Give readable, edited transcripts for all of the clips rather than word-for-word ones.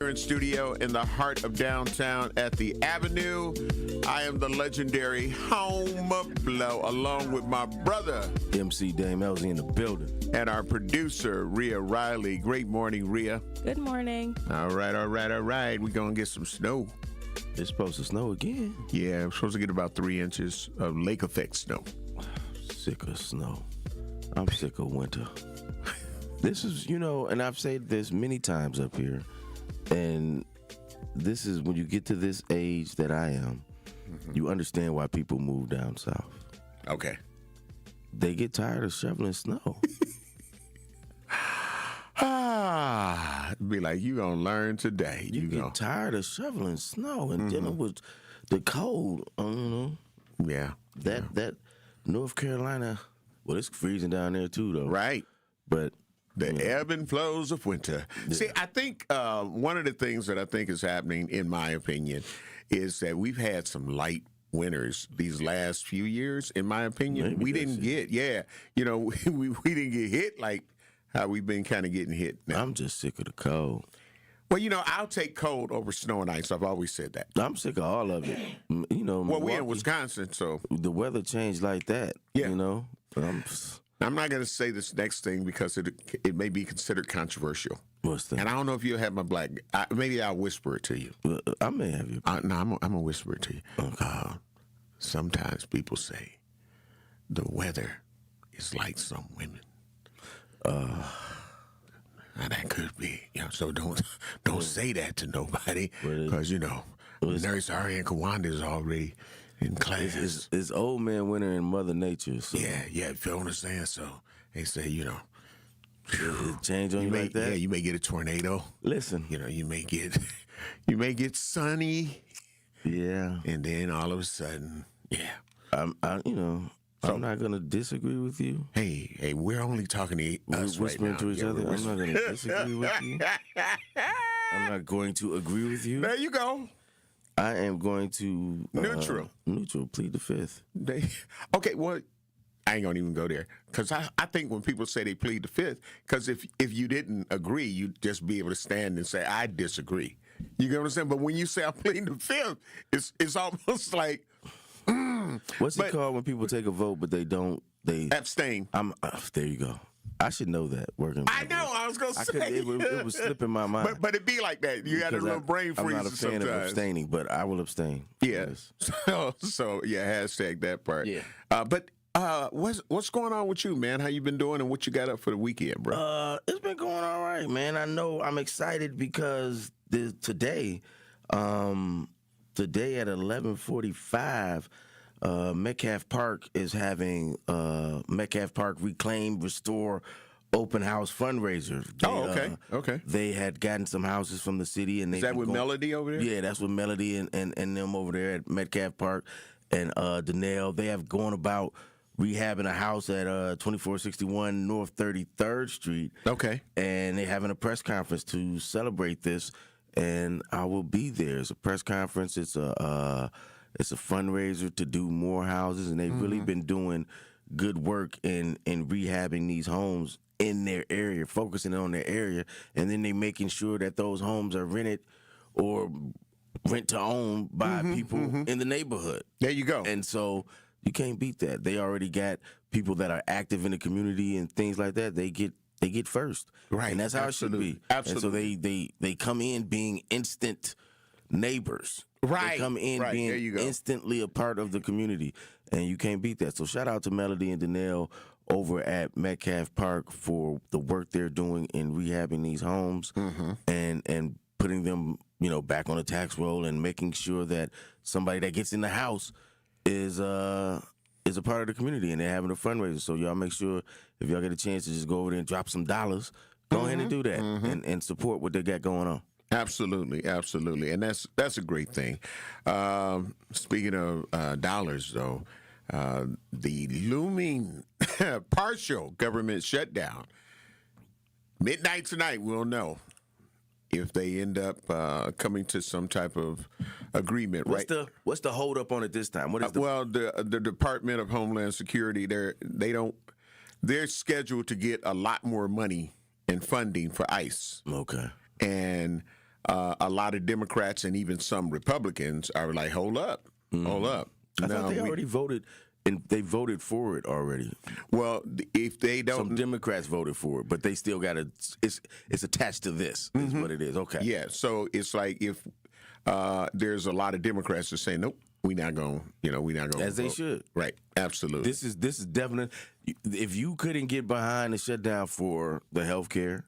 Here in studio in the heart of downtown at the Avenue. I am the legendary Home Blow, along with my brother, MC Dame Ellzey in the building. And our producer, Rhea Riley. Great morning, Rhea. Good morning. All right. We're going to get some snow. It's supposed to snow again. Yeah, we're supposed to get about 3 inches of lake effect snow. Sick of snow. I'm sick of winter. This is, and I've said this many times up here, and this is when you get to this age that I am, you understand why people move down south. Okay. They get tired of shoveling snow. Be like, you gonna learn today. You get tired of shoveling snow and dealing with the cold. Yeah. That North Carolina, well, it's freezing down there too, though. Right. But the ebb and flows of winter. Yeah. See, I think one of the things that I think is happening, in my opinion, is that we've had some light winters these last few years, in my opinion. Maybe we didn't get, we didn't get hit like how we've been kind of getting hit now. I'm just sick of the cold. Well, I'll take cold over snow and ice. I've always said that. I'm sick of all of it. Well, Milwaukee, we're in Wisconsin, so the weather changed like that. Yeah. I'm not going to say this next thing because it may be considered controversial. What's that? And I don't know if you'll have my maybe I'll whisper it to you. I may have you. No, I'm going to whisper it to you. Okay. Sometimes people say the weather is like some women. Now that could be, so don't say that to nobody because, Nurse Ari and Kawanda is already in class. It's old man winter in Mother Nature. So. Yeah, if you understand. So they say, it change on you like that? Yeah, you may get a tornado. Listen. You may get sunny. Yeah. And then all of a sudden, yeah. I'm not going to disagree with you. Hey, we're only talking to us whispering right now. to each other. I'm not going to disagree with you. I'm not going to agree with you. There you go. I am going to neutral plead the fifth. Okay, well, I ain't gonna even go there because I think when people say they plead the fifth, because if you didn't agree, you'd just be able to stand and say I disagree. You get what I'm saying? But when you say I plead the fifth, it's almost like what's it called when people take a vote but they don't? They abstain. There you go. I should know that working. I know. I was going to say. It was slipping my mind. But it be like that. You got a little brain freeze sometimes. I'm not a fan of abstaining, but I will abstain. Yeah. So yeah, hashtag that part. Yeah. But what's going on with you, man? How you been doing and what you got up for the weekend, bro? It's been going all right, man. I know I'm excited because today at 11:45, Metcalf Park is having Metcalf Park Reclaim, Restore open house fundraiser. Okay. They had gotten some houses from the city, and is that with Melody over there? Yeah, that's with Melody and them over there at Metcalf Park and Danelle. They have gone about rehabbing a house at 2461 North 33rd Street. Okay. And they're having a press conference to celebrate this, and I will be there. It's a press conference. It's a fundraiser to do more houses, and they've really been doing good work in rehabbing these homes in their area, focusing on their area, and then they making sure that those homes are rented or rent to own by people in the neighborhood. There you go. And so you can't beat that. They already got people that are active in the community and things like that. They get first, right? And that's how it should be. Absolutely. And so they come in being instant neighbors. Right. They come in being instantly a part of the community, and you can't beat that. So shout out to Melody and Danelle over at Metcalf Park for the work they're doing in rehabbing these homes and putting them, back on the tax roll and making sure that somebody that gets in the house is a part of the community, and they're having a fundraiser. So y'all make sure if y'all get a chance to just go over there and drop some dollars, go ahead and do that and support what they got going on. Absolutely, and that's a great thing. Speaking of dollars, though, the looming partial government shutdown, midnight tonight, we'll know if they end up coming to some type of agreement. What's the hold up on it this time? What is the Department of Homeland Security? They're scheduled to get a lot more money and funding for ICE. Okay. And a lot of Democrats and even some Republicans are like, hold up. I thought they already voted, and they voted for it already. Well, if they don't, some Democrats voted for it, but they still got to. It's attached to this. Is what it is. Okay. Yeah. So it's like if there's a lot of Democrats that say, nope, we're not going. We're not going. As they should. Right. Absolutely. This is definitely. If you couldn't get behind the shutdown for the health care,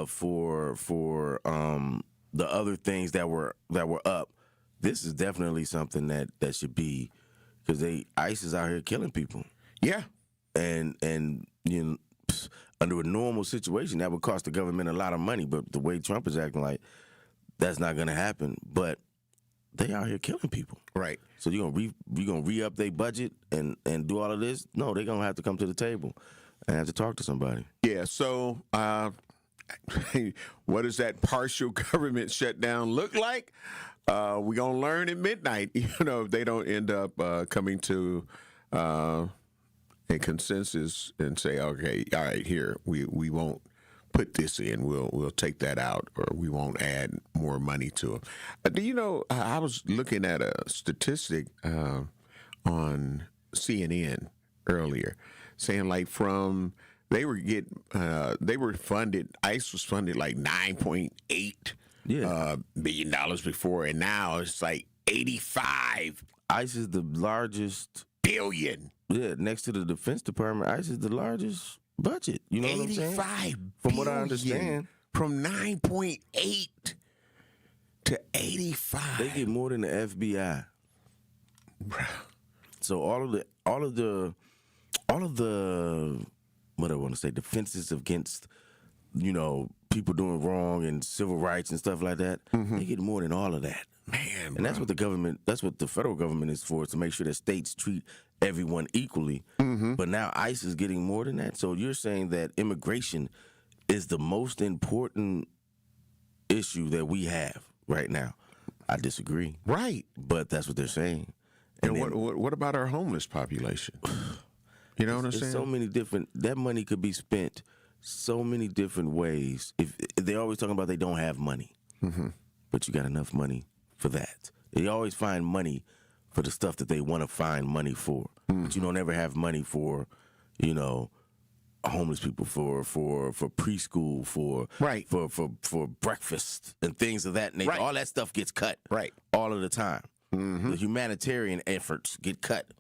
for the other things that were up, this is definitely something that should be, because ICE is out here killing people. Yeah. And under a normal situation, that would cost the government a lot of money. But the way Trump is acting, like that's not going to happen. But they out here killing people. Right. So you're gonna re-up their budget and do all of this? No, they're gonna have to come to the table and have to talk to somebody. Yeah. So what does that partial government shutdown look like? We're gonna learn at midnight. If they don't end up coming to a consensus and say, okay, all right, here we won't put this in. We'll take that out, or we won't add more money to them. Do you know? I was looking at a statistic on CNN earlier, saying like they were funded. ICE was funded like $9.8 billion before, and now it's like 85. ICE is the largest billion. Yeah, next to the Defense Department, ICE is the largest budget. You know what I'm saying? 85 From what I understand. From 9.8 to 85. They get more than the FBI. So all of the what I want to say, defenses against, people doing wrong and civil rights and stuff like that, they get more than all of that. Man, and that's what the federal government is for, is to make sure that states treat everyone equally. But now ICE is getting more than that. So you're saying that immigration is the most important issue that we have right now. I disagree. Right. But that's what they're saying. And what about our homeless population? You know what I'm saying? So many different, that money could be spent so many different ways. If they're always talking about they don't have money, but you got enough money for that. They always find money for the stuff that they want to find money for, but you don't ever have money for, homeless people, for preschool, for breakfast and things of that nature. Right. All that stuff gets cut. Right. All of the time. The humanitarian efforts get cut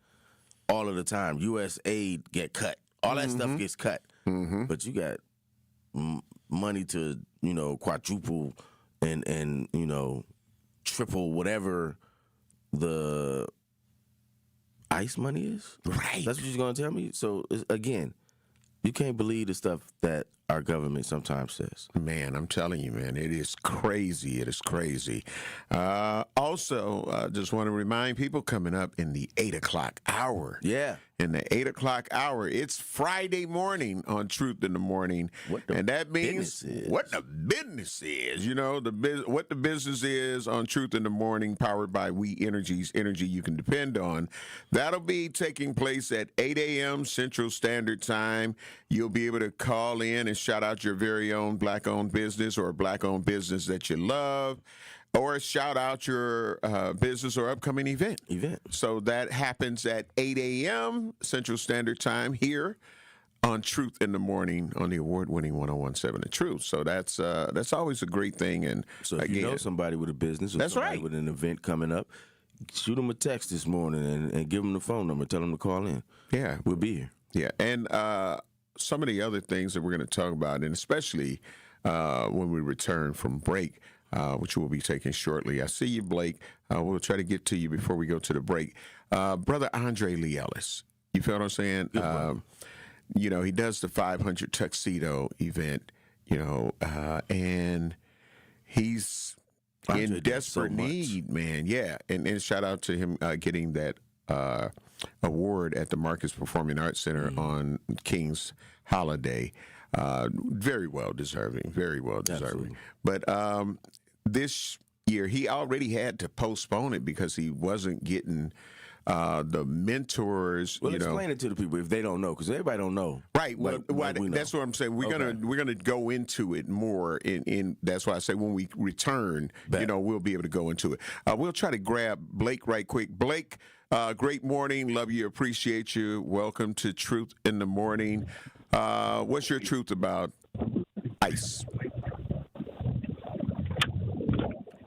all of the time. U.S. aid get cut. All that stuff gets cut. But you got money to, quadruple and triple whatever the ICE money is. Right. That's what you're going to tell me? So, again, you can't believe the stuff that our government sometimes says. Man, I'm telling you, man, it is crazy. It is crazy. Also, just want to remind people, coming up in the 8 o'clock hour. Yeah. In the 8 o'clock hour, it's Friday morning on Truth in the Morning. And that means what the business is. What the business is on Truth in the Morning, powered by We Energies, energy you can depend on. That'll be taking place at 8 a.m. Central Standard Time. You'll be able to call in and shout out your very own Black-owned business or Black-owned business that you love, or shout out your business or upcoming event. So that happens at 8 a.m. Central Standard Time here on Truth in the Morning on the award-winning 101.7 The Truth. So that's always a great thing. And so if you know somebody with a business or somebody with an event coming up, shoot them a text this morning and give them the phone number. Tell them to call in. Yeah. We'll be here. Yeah. And some of the other things that we're going to talk about, and especially when we return from break, which we'll be taking shortly. I see you, Blake. We'll try to get to you before we go to the break. Brother Andre Lee Ellis, you feel what I'm saying? He does the 500 tuxedo event, and he's in desperate need, man. Yeah, and shout out to him getting that award at the Marcus Performing Arts Center on King's Holiday. Very well deserving, very well deserving. Absolutely. But this year, he already had to postpone it because he wasn't getting the mentors. Well, explain it to the people if they don't know, because everybody don't know. Right. Well, that's what I'm saying. We're gonna go into it more. In that's why I say when we return, we'll be able to go into it. We'll try to grab Blake right quick. Blake, great morning. Love you. Appreciate you. Welcome to Truth in the Morning. What's your truth about ice?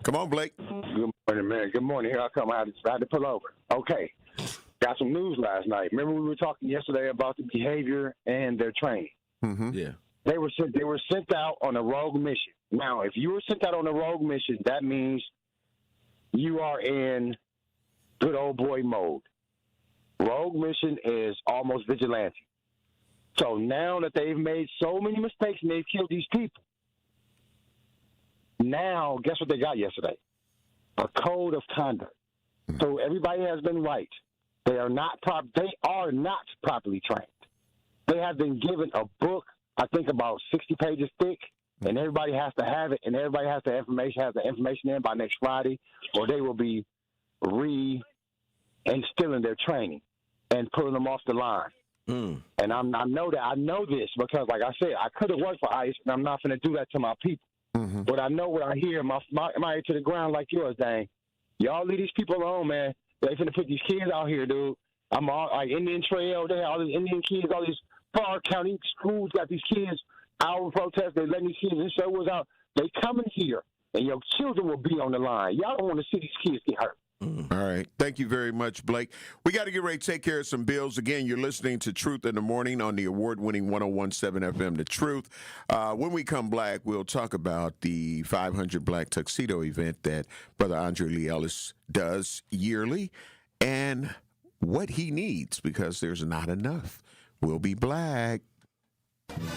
Come on, Blake. Good morning, man. Good morning. Here I come. I had to pull over. Okay. Got some news last night. Remember we were talking yesterday about the behavior and their training. Mm-hmm. Yeah. They were sent out on a rogue mission. Now, if you were sent out on a rogue mission, that means you are in good old boy mode. Rogue mission is almost vigilante. So now that they've made so many mistakes and they've killed these people, now guess what they got yesterday? A code of conduct. So everybody has been right. They are not properly trained. They have been given a book, I think about 60 pages thick, and everybody has to have it, and everybody has the information in by next Friday, or they will be re-instilling their training and pulling them off the line. And I know this because, like I said, I could have worked for ICE, and I'm not going to do that to my people. Mm-hmm. But I know what I hear, my ear to the ground like yours, dang. Y'all leave these people alone, man. They finna put these kids out here, dude. I'm all like Indian Trail, they have all these Indian kids, all these Far County schools got these kids out in protest. They letting these kids and show was out. They coming here, and your children will be on the line. Y'all don't want to see these kids get hurt. All right. Thank you very much, Blake. We got to get ready to take care of some bills. Again, you're listening to Truth in the Morning on the award-winning 101.7 FM, The Truth. When we come back, we'll talk about the 500 Black Tuxedo event that Brother Andre Lee Ellis does yearly and what he needs because there's not enough. We'll be black.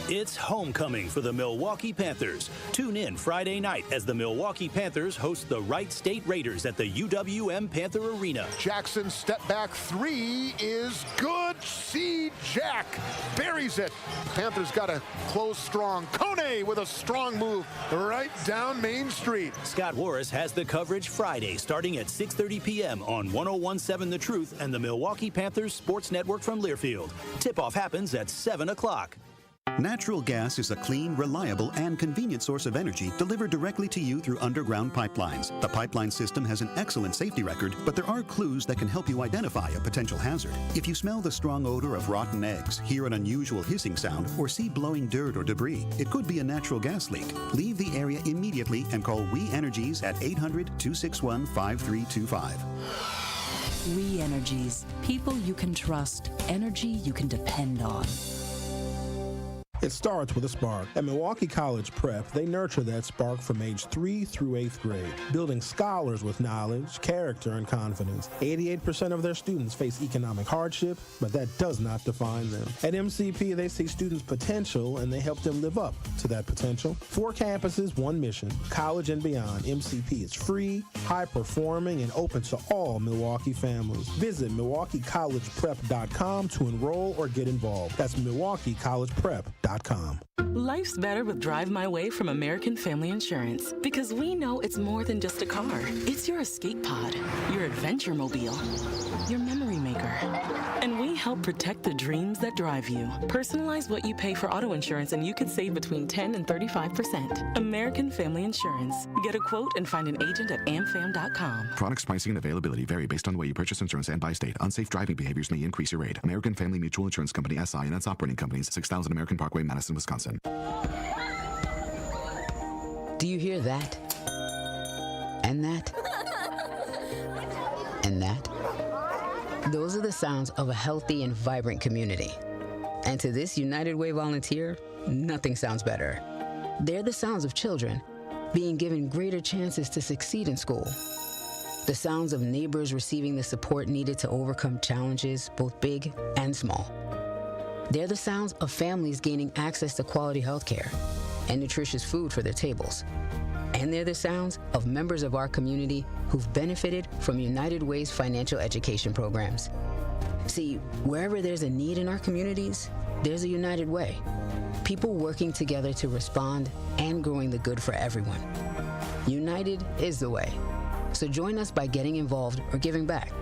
It's homecoming for the Milwaukee Panthers. Tune in Friday night as the Milwaukee Panthers host the Wright State Raiders at the UWM Panther Arena. Jackson's step back three is good. See Jack buries it. Panthers got to close strong. Kone with a strong move right down Main Street. Scott Warris has the coverage Friday starting at 6:30 p.m. on 101.7 The Truth and the Milwaukee Panthers Sports Network from Learfield. Tip-off happens at 7 o'clock. Natural gas is a clean, reliable, and convenient source of energy delivered directly to you through underground pipelines. The pipeline system has an excellent safety record, but there are clues that can help you identify a potential hazard. If you smell the strong odor of rotten eggs, hear an unusual hissing sound, or see blowing dirt or debris, it could be a natural gas leak. Leave the area immediately and call We Energies at 800-261-5325. We Energies. People you can trust. Energy you can depend on. It starts with a spark. At Milwaukee College Prep, they nurture that spark from age 3 through 8th grade, building scholars with knowledge, character, and confidence. 88% of their students face economic hardship, but that does not define them. At MCP, they see students' potential, and they help them live up to that potential. 4 campuses, 1 mission. College and beyond, MCP is free, high-performing, and open to all Milwaukee families. Visit MilwaukeeCollegePrep.com to enroll or get involved. That's MilwaukeeCollegePrep.com. Life's better with Drive My Way from American Family Insurance because we know it's more than just a car. It's your escape pod, your adventure mobile, your memory maker. And we help protect the dreams that drive you. Personalize what you pay for auto insurance and you could save between 10 and 35%. American Family Insurance. Get a quote and find an agent at amfam.com. Products, pricing, and availability vary based on the way you purchase insurance and by state. Unsafe driving behaviors may increase your rate. American Family Mutual Insurance Company, SI, and its operating companies, 6000 American Parkway, Madison, Wisconsin. Do you hear that? And that? And that? Those are the sounds of a healthy and vibrant community. And to this United Way volunteer, nothing sounds better. They're the sounds of children being given greater chances to succeed in school. The sounds of neighbors receiving the support needed to overcome challenges, both big and small. They're the sounds of families gaining access to quality health care and nutritious food for their tables. And they're the sounds of members of our community who've benefited from United Way's financial education programs. See, wherever there's a need in our communities, there's a United Way. People working together to respond and growing the good for everyone. United is the way. So join us by getting involved or giving back.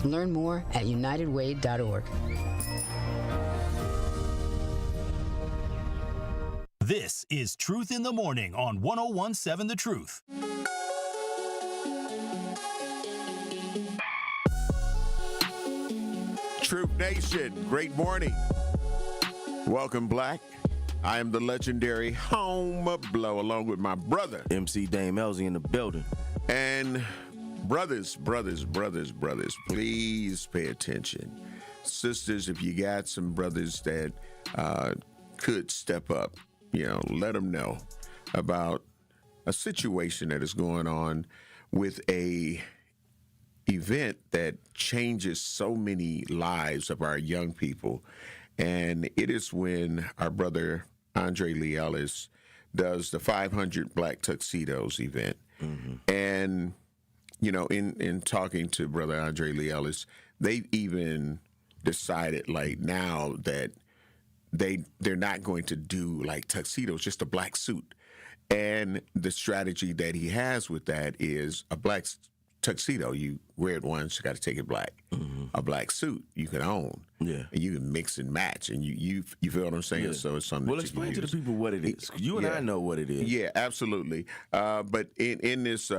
Learn more at unitedway.org. This is Truth in the Morning on 101.7 The Truth. Truth Nation, great morning. Welcome, Black. I am the legendary Home Blow, along with my brother, MC Dame Ellzey in the building. And brothers, please pay attention. Sisters, if you got some brothers that could step up, let them know about a situation that is going on with a event that changes so many lives of our young people. And it is when our brother Andre Lee Ellis does the 500 Black Tuxedos event. Mm-hmm. And, in talking to brother Andre Lee Ellis, they've even decided now that they're not going to do tuxedos, just a black suit. And the strategy that he has with that is a black tuxedo. You wear it once, you got to take it black. Mm-hmm. A black suit you can own. Yeah. And you can mix and match. And you feel what I'm saying? Yeah. So it's something Well, explain to the people what it is. You and I know what it is. Yeah, absolutely. But in this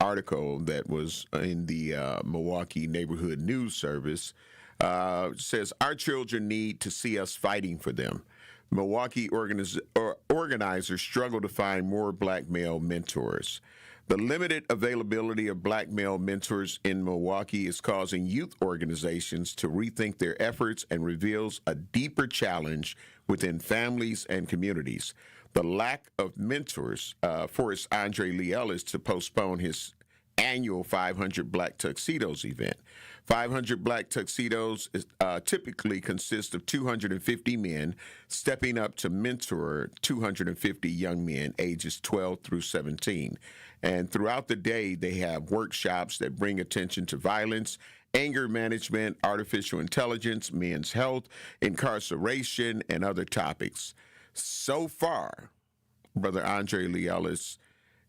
article that was in the Milwaukee Neighborhood News Service, says our children need to see us fighting for them. Milwaukee organizers struggle to find more black male mentors. The limited availability of black male mentors in Milwaukee is causing youth organizations to rethink their efforts and reveals a deeper challenge within families and communities. The lack of mentors forced Andre Lee Ellis to postpone his annual 500 Black Tuxedos event. 500 Black Tuxedos typically consist of 250 men stepping up to mentor 250 young men ages 12 through 17. And throughout the day, they have workshops that bring attention to violence, anger management, artificial intelligence, men's health, incarceration, and other topics. So far, Brother Andre Lee Ellis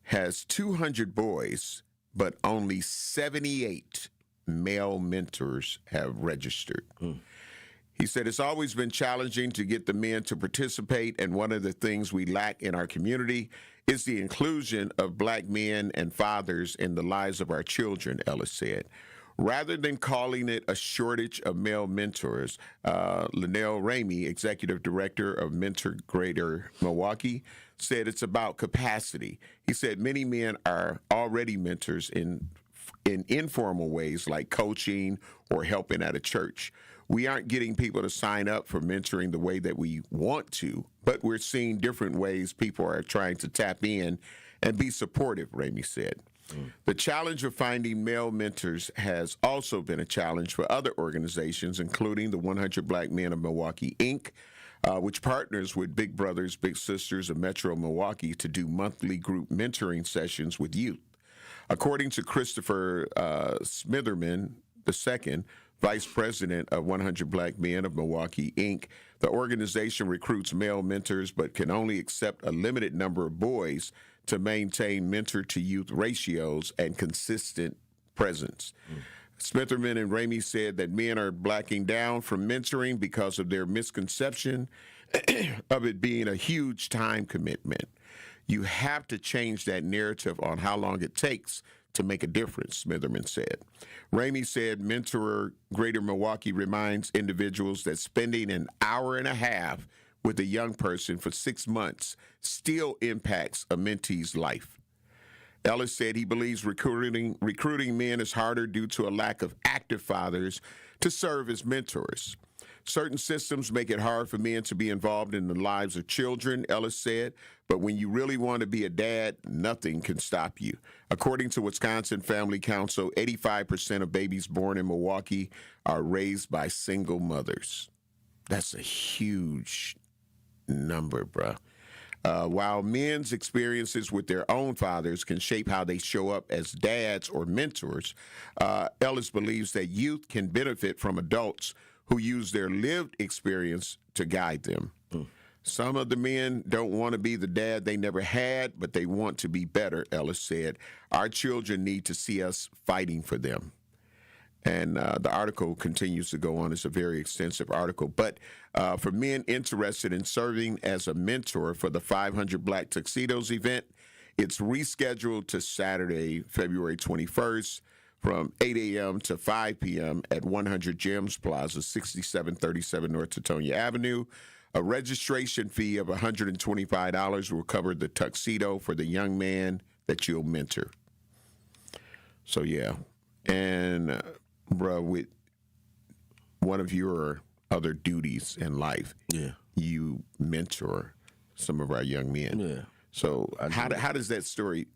has 200 boys, but only 78 male mentors have registered. He said, it's always been challenging to get the men to participate, and one of the things we lack in our community is the inclusion of black men and fathers in the lives of our children, Ellis said. Rather than calling it a shortage of male mentors, Linnell Ramey, executive director of Mentor Greater Milwaukee, said it's about capacity. He said many men are already mentors in informal ways like coaching or helping at a church. We aren't getting people to sign up for mentoring the way that we want to, but we're seeing different ways people are trying to tap in and be supportive, Ramey said. The challenge of finding male mentors has also been a challenge for other organizations, including the 100 Black Men of Milwaukee, Inc., which partners with Big Brothers, Big Sisters of Metro Milwaukee to do monthly group mentoring sessions with youth. According to Christopher Smitherman II, Vice President of 100 Black Men of Milwaukee, Inc., the organization recruits male mentors but can only accept a limited number of boys to maintain mentor-to-youth ratios and consistent presence. Smitherman and Ramey said that men are blacking down from mentoring because of their misconception of it being a huge time commitment. You have to change that narrative on how long it takes to make a difference, Smitherman said. Ramey said Mentor Greater Milwaukee reminds individuals that spending an hour and a half with a young person for 6 months still impacts a mentee's life. Ellis said he believes recruiting men is harder due to a lack of active fathers to serve as mentors. Certain systems make it hard for men to be involved in the lives of children, Ellis said, but when you really want to be a dad, nothing can stop you. According to Wisconsin Family Council, 85% of babies born in Milwaukee are raised by single mothers. That's a huge number, bruh. While men's experiences with their own fathers can shape how they show up as dads or mentors, Ellis believes that youth can benefit from adults who use their lived experience to guide them. Some of the men don't want to be the dad they never had, but they want to be better, Ellis said. Our children need to see us fighting for them. And the article continues to go on. It's a very extensive article. But for men interested in serving as a mentor for the 500 Black Tuxedos event, it's rescheduled to Saturday, February 21st from 8 a.m. to 5 p.m. at 100 Gems Plaza, 6737 North Teutonia Avenue. A registration fee of $125 will cover the tuxedo for the young man that you'll mentor. So, yeah. And, bro, with one of your other duties in life, you mentor some of our young men. Yeah. So how does that story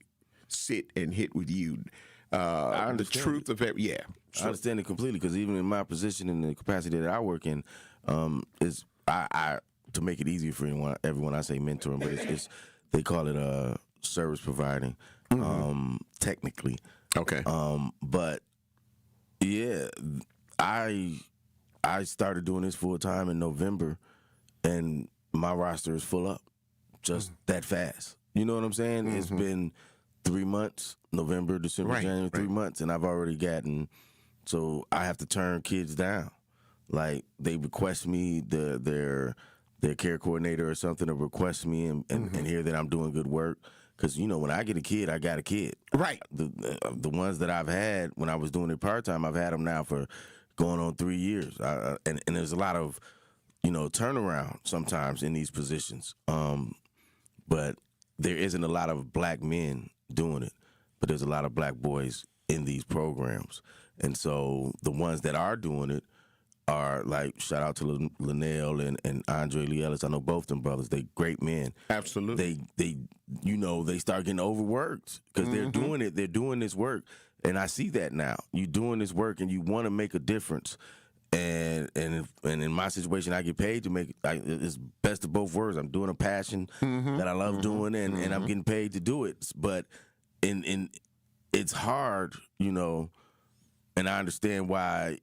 sit and hit with you? The truth of it, yeah. I understand it completely, because even in my position and the capacity that I work in, is I to make it easier for everyone, I say mentoring, but it's they call it service providing, technically. Okay. But yeah, I started doing this full time in November, and my roster is full up, just that fast. You know what I'm saying? It's been 3 months, November, December, January, 3 months, and I've already gotten, so I have to turn kids down. Like, they request me, their care coordinator or something to request me and hear that I'm doing good work. Because, you know, when I get a kid, I got a kid. Right. The ones that I've had when I was doing it part-time, I've had them now for going on 3 years. And there's a lot of, you know, turnaround sometimes in these positions. But there isn't a lot of black men doing it. But there's a lot of black boys in these programs. And so the ones that are doing it are, like, shout out to Linnell and Andre Lee Ellis. I know both them brothers. They great men. Absolutely. They you know, they start getting overworked because they're doing it. They're doing this work. And I see that now. You're doing this work and you want to make a difference. And in my situation, I get paid to make it's best of both worlds. I'm doing a passion that I love doing, and I'm getting paid to do it. But in it's hard, you know, and I understand why.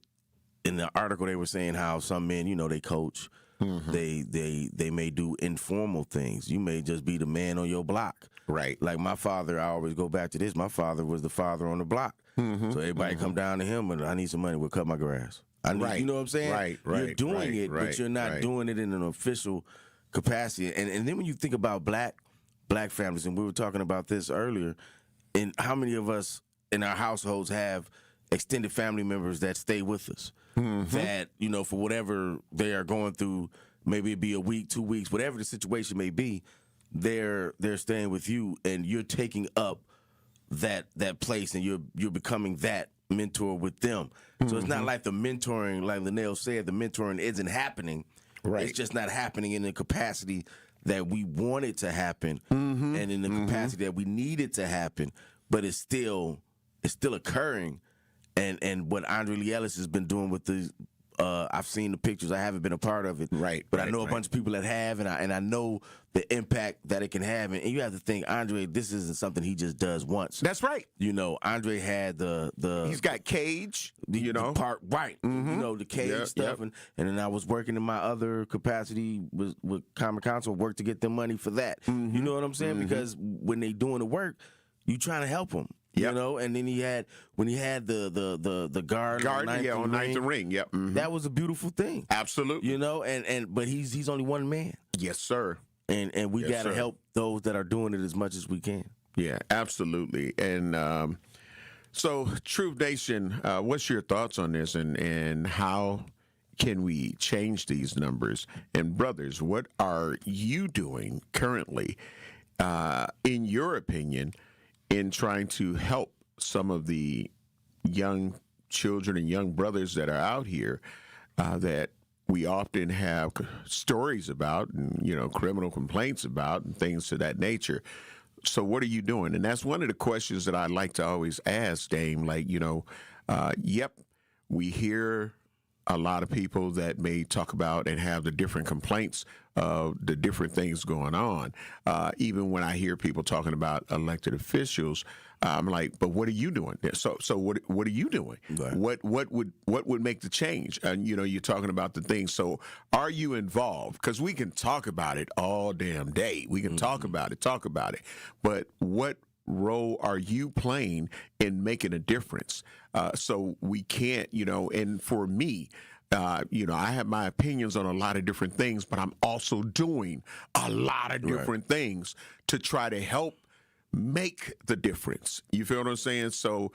In the article, they were saying how some men, you know, they coach. They may do informal things. You may just be the man on your block. Right. Like my father, I always go back to this. My father was the father on the block. So everybody come down to him, and I need some money. We'll cut my grass. You know what I'm saying? Right. You're doing it, but you're not doing it in an official capacity. And then when you think about black families, and we were talking about this earlier, and how many of us in our households have extended family members that stay with us, that, you know, for whatever they are going through, maybe it be a week, 2 weeks, whatever the situation may be, they're staying with you, and you're taking up that place, and you're becoming that mentor with them. So it's not like the mentoring, like Linnell said, the mentoring isn't happening. Right. It's just not happening in the capacity that we want it to happen, and in the capacity that we need it to happen, but it's still occurring. And what Andre Lee Ellis has been doing with the, I've seen the pictures. I haven't been a part of it, but I know a bunch of people that have, and I know the impact that it can have. And you have to think, Andre, this isn't something he just does once. That's right. You know, Andre had the he's got cage, you know, the part you know, the cage stuff, and then I was working in my other capacity with Common Council, work to get them money for that. You know what I'm saying? Because when they doing the work, you trying to help them. You know, and then when he had the guard on Ninth and Ring. That was a beautiful thing. Absolutely. You know, but he's only one man. Yes, sir. And we got to help those that are doing it as much as we can. Yeah, absolutely. And so, Truth Nation, what's your thoughts on this, and how can we change these numbers? And brothers, what are you doing currently, in your opinion, in trying to help some of the young children and young brothers that are out here that we often have stories about and, you know, criminal complaints about and things of that nature? So what are you doing? And that's one of the questions that I like to always ask, Dame. Like, you know, we hear a lot of people that may talk about and have the different complaints of the different things going on. Even when I hear people talking about elected officials, I'm like, but what are you doing? So what are you doing? Right. What would make the change? And, you know, you're talking about the things. So are you involved? Because we can talk about it all damn day. We can talk about it. But what role are you playing in making a difference? So we can't, and for me, I have my opinions on a lot of different things, but I'm also doing a lot of different things to try to help make the difference. You feel what I'm saying? So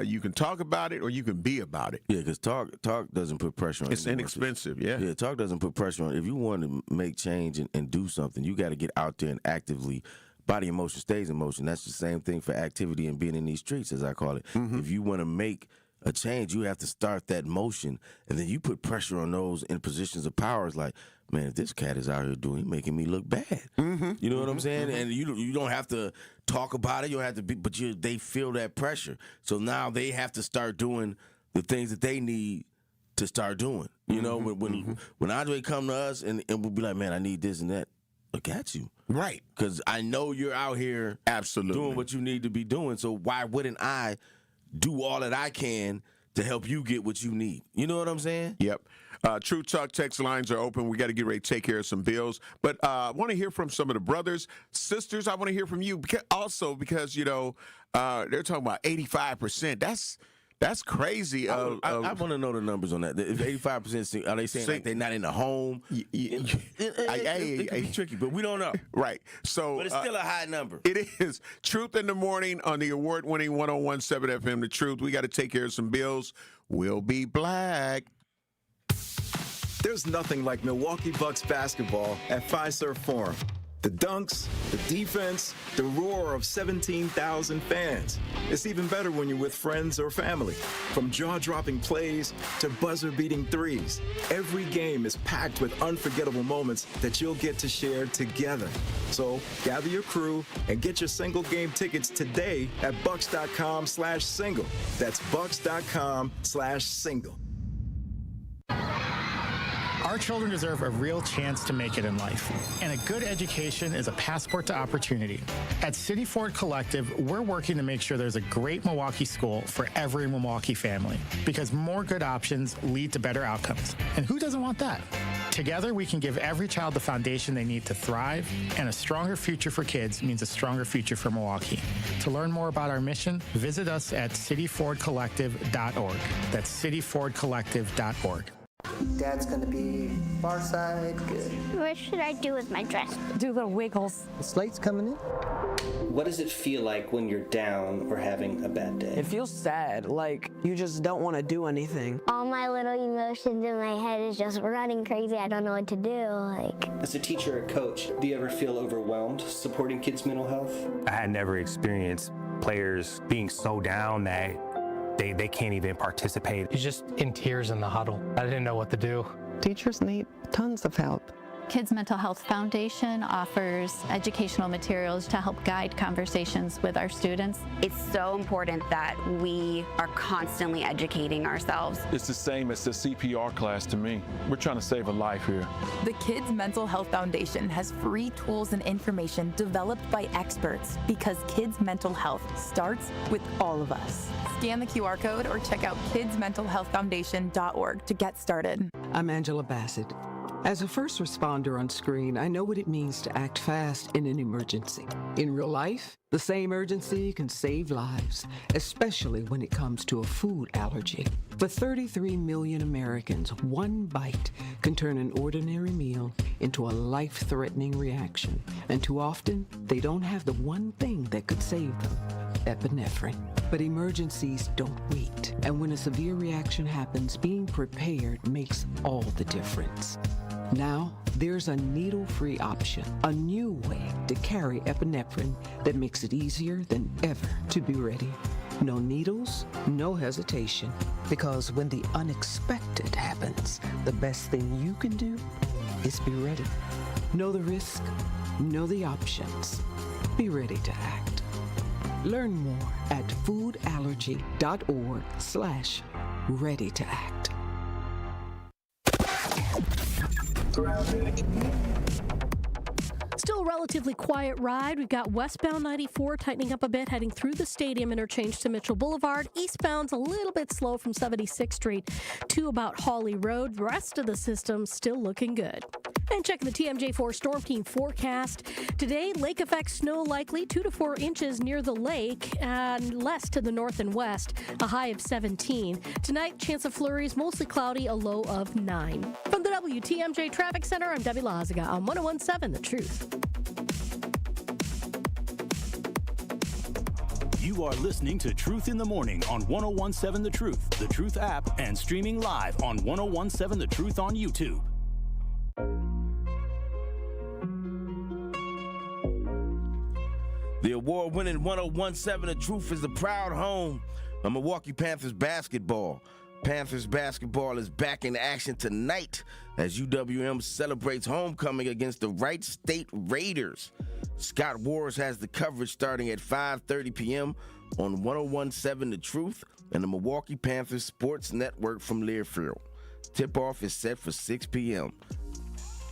you can talk about it or you can be about it. Yeah, because talk doesn't put pressure on It's inexpensive, yeah. Yeah, talk doesn't put pressure on. If you want to make change and do something, you got to get out there and actively. Body in motion stays in motion. That's the same thing for activity and being in these streets, as I call it. Mm-hmm. If you want to make a change, you have to start that motion, and then you put pressure on those in positions of power. It's like, man, if this cat is out here making me look bad. Mm-hmm. You know what I'm saying? Mm-hmm. And you don't have to talk about it. You don't have to be, but they feel that pressure. So now they have to start doing the things that they need to start doing. You know, when Andre come to us and we'll be like, man, I need this and that. Look at you. Right. Because I know you're out here doing what you need to be doing. So why wouldn't I do all that I can to help you get what you need? You know what I'm saying? Yep. True Talk text lines are open. We got to get ready to take care of some bills. But I want to hear from some of the brothers, sisters. I want to hear from you because they're talking about 85%. That's crazy. I want to know the numbers on that. If 85%, are they saying like they're not in the home? It can be tricky, but we don't know. Right. So, but it's still a high number. It is. Truth in the Morning on the award-winning 101.7 FM, The Truth. We got to take care of some bills. We'll be black. There's nothing like Milwaukee Bucks basketball at Fiserv Forum. The dunks, the defense, the roar of 17,000 fans. It's even better when you're with friends or family. From jaw-dropping plays to buzzer-beating threes, every game is packed with unforgettable moments that you'll get to share together. So gather your crew and get your single-game tickets today at bucks.com/single. That's bucks.com/single. Our children deserve a real chance to make it in life, and a good education is a passport to opportunity. At City Ford Collective, we're working to make sure there's a great Milwaukee school for every Milwaukee family, because more good options lead to better outcomes. And who doesn't want that? Together, we can give every child the foundation they need to thrive, and a stronger future for kids means a stronger future for Milwaukee. To learn more about our mission, visit us at cityfordcollective.org. That's cityfordcollective.org. Dad's gonna be far side, good. What should I do with my dress? Do little wiggles. The slate's coming in. What does it feel like when you're down or having a bad day? It feels sad, like you just don't want to do anything. All my little emotions in my head is just running crazy. I don't know what to do. As a teacher or coach, do you ever feel overwhelmed supporting kids' mental health? I had never experienced players being so down that they can't even participate. He's just in tears in the huddle. I didn't know what to do. Teachers need tons of help. Kids Mental Health Foundation offers educational materials to help guide conversations with our students. It's so important that we are constantly educating ourselves. It's the same as the CPR class to me. We're trying to save a life here. The Kids Mental Health Foundation has free tools and information developed by experts because kids' mental health starts with all of us. Scan the QR code or check out kidsmentalhealthfoundation.org to get started. I'm Angela Bassett. As a first responder on screen, I know what it means to act fast in an emergency. In real life, the same urgency can save lives, especially when it comes to a food allergy. For 33 million Americans, one bite can turn an ordinary meal into a life-threatening reaction. And too often, they don't have the one thing that could save them: epinephrine. But emergencies don't wait. And when a severe reaction happens, being prepared makes all the difference. Now, there's a needle-free option, a new way to carry epinephrine that makes it easier than ever to be ready. No needles, no hesitation, because when the unexpected happens, the best thing you can do is be ready. Know the risk, know the options. Be ready to act. Learn more at foodallergy.org/ready to act. Still a relatively quiet ride. We've got westbound 94 tightening up a bit, heading through the stadium interchange to Mitchell Boulevard. Eastbound's a little bit slow from 76th Street to about Hawley Road. The rest of the system still looking good. And checking the TMJ4 Storm Team forecast. Today, lake effect snow likely 2 to 4 inches near the lake and less to the north and west, a high of 17. Tonight, chance of flurries, mostly cloudy, a low of 9. From the WTMJ Traffic Center, I'm Debbie Lazaga on 101.7 The Truth. You are listening to Truth in the Morning on 101.7 The Truth app, and streaming live on 101.7 The Truth on YouTube. The award-winning 101.7 The Truth is the proud home of Milwaukee Panthers basketball. Panthers basketball is back in action tonight as UWM celebrates homecoming against the Wright State Raiders. Scott Wars has the coverage starting at 5:30 p.m. on 101.7 The Truth and the Milwaukee Panthers Sports Network from Learfield. Tip-off is set for 6 p.m.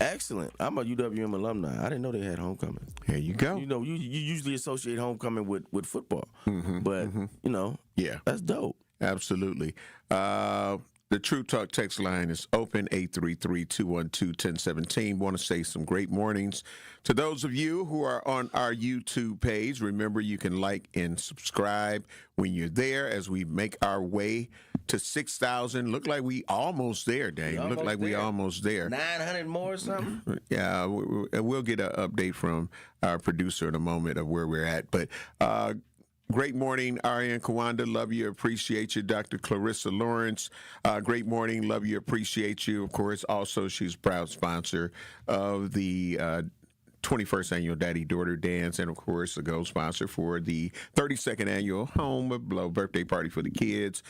Excellent. I'm a UWM alumni. I didn't know they had homecoming. There you go. You know, you usually associate homecoming with football. But, you know, that's dope. Absolutely. The True Talk text line is open, 833-212-1017. Want to say some great mornings to those of you who are on our YouTube page. Remember, you can like and subscribe when you're there as we make our way to 6,000. Look like we almost there, Dave. Look like we almost there. 900 more or something? Yeah, we'll get an update from our producer in a moment of where we're at. But great morning, Ariane Kawanda. Love you, appreciate you. Dr. Clarissa Lawrence. Great morning, love you, appreciate you. Of course, also she's proud sponsor of the 21st annual Daddy-Daughter Dance, and of course, a co-sponsor for the 32nd annual Home of Blow birthday party for the kids.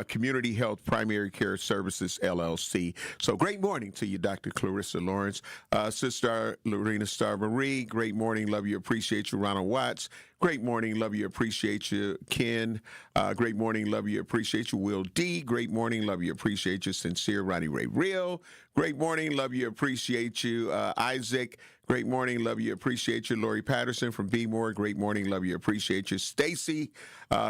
Community Health Primary Care Services, LLC. So great morning to you, Dr. Clarissa Lawrence. Sister Lorena Star-Marie, great morning, love you, appreciate you. Ronald Watts, great morning, love you, appreciate you. Ken, great morning, love you, appreciate you. Will D, great morning, love you, appreciate you. Sincere Ronnie Ray Real, great morning, love you, appreciate you. Isaac, great morning, love you, appreciate you. Lori Patterson from B More, great morning, love you, appreciate you. Stacy,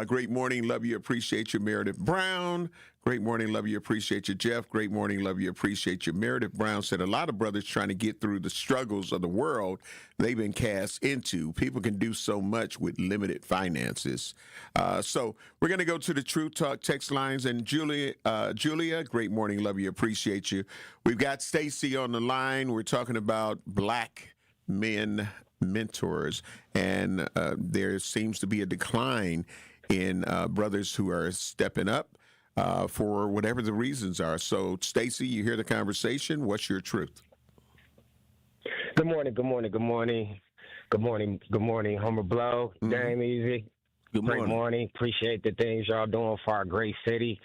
great morning, love you, appreciate you. Meredith Brown, great morning, love you, appreciate you. Jeff, great morning, love you, appreciate you. Meredith Brown said a lot of brothers trying to get through the struggles of the world they've been cast into. People can do so much with limited finances. So we're going to go to the True Talk text lines. And Julia, great morning, love you, appreciate you. We've got Stacy on the line. We're talking about black men mentors, and there seems to be a decline in brothers who are stepping up for whatever the reasons are. So, Stacy, you hear the conversation. What's your truth? Good morning, good morning, good morning. Good morning, good morning, Homer Blow, Dame Ellzey. Good morning. Great morning. Appreciate the things y'all doing for our great city.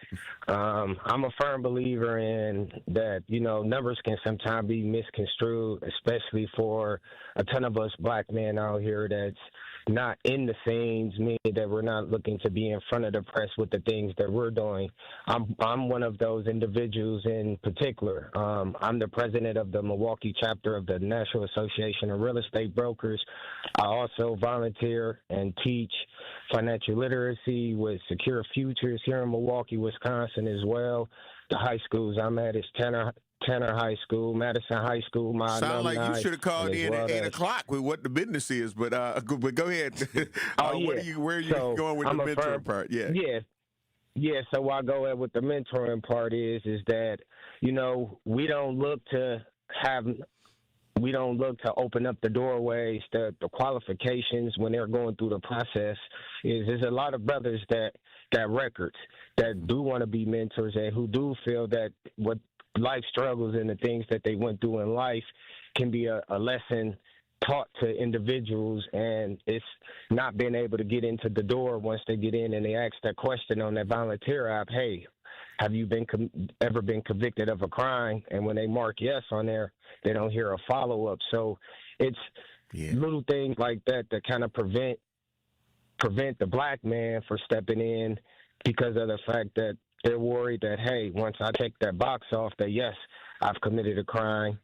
I'm a firm believer in that, you know, numbers can sometimes be misconstrued, especially for a ton of us black men out here that's not in the scenes, meaning that we're not looking to be in front of the press with the things that we're doing. I'm one of those individuals in particular. I'm the president of the Milwaukee chapter of the National Association of Real Estate Brokers. I also volunteer and teach financial literacy with Secure Futures here in Milwaukee, Wisconsin as well. The high schools I'm at is Tanner High School, Madison High School. My sound like you should have called in well at 8 o'clock with what the business is, but go ahead. Where are you going with the mentoring part? Yeah. So I go at with the mentoring part is that, you know, we don't look to open up the doorways, the qualifications when they're going through the process. There's a lot of brothers that got records that do want to be mentors and who do feel that what life struggles and the things that they went through in life can be a lesson taught to individuals, and it's not being able to get into the door once they get in and they ask that question on that volunteer app, hey, have you ever been convicted of a crime? And when they mark yes on there, they don't hear a follow-up. So it's little things like that that kind of prevent the black man from stepping in because of the fact that they're worried that, hey, once I take that box off that, yes, I've committed a crime,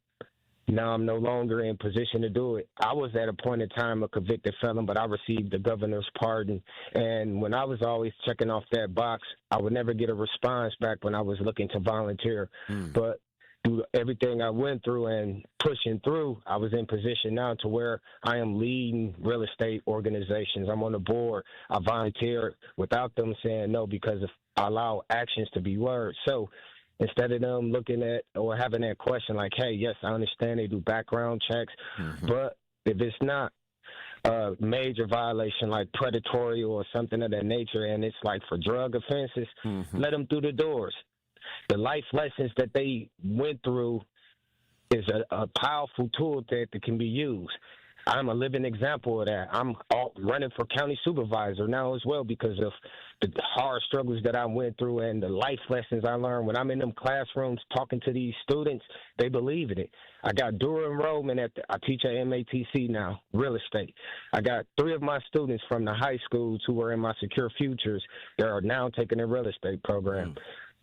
now I'm no longer in position to do it. I was at a point in time a convicted felon, but I received the governor's pardon. And when I was always checking off that box, I would never get a response back when I was looking to volunteer. But through everything I went through and pushing through, I was in position now to where I am leading real estate organizations. I'm on the board. I volunteer without them saying no because I allow actions to be words. So instead of them looking at or having that question like, hey, yes, I understand they do background checks, but if it's not a major violation like predatory or something of that nature and it's like for drug offenses, let them through the doors. The life lessons that they went through is a powerful tool that can be used. I'm a living example of that. I'm running for county supervisor now as well because of the hard struggles that I went through and the life lessons I learned. When I'm in them classrooms talking to these students, they believe in it. I got dual enrollment I teach at MATC now, real estate. I got 3 of my students from the high schools who were in my Secure Futures that are now taking the real estate program.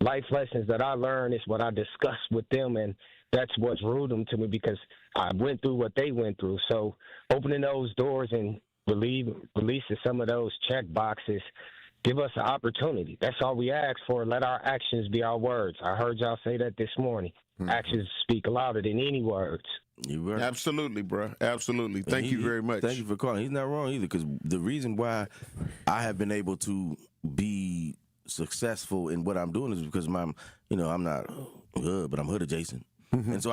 Life lessons that I learned is what I discuss with them, and that's what's ruled them to me because I went through what they went through. So opening those doors and releasing some of those check boxes, give us an opportunity. That's all we ask for. Let our actions be our words. I heard y'all say that this morning. Actions speak louder than any words. You right. Absolutely, bro. Absolutely. Thank you very much. Thank you for calling. He's not wrong either because the reason why I have been able to be successful in what I'm doing is because I'm not hood, but I'm hood adjacent. And so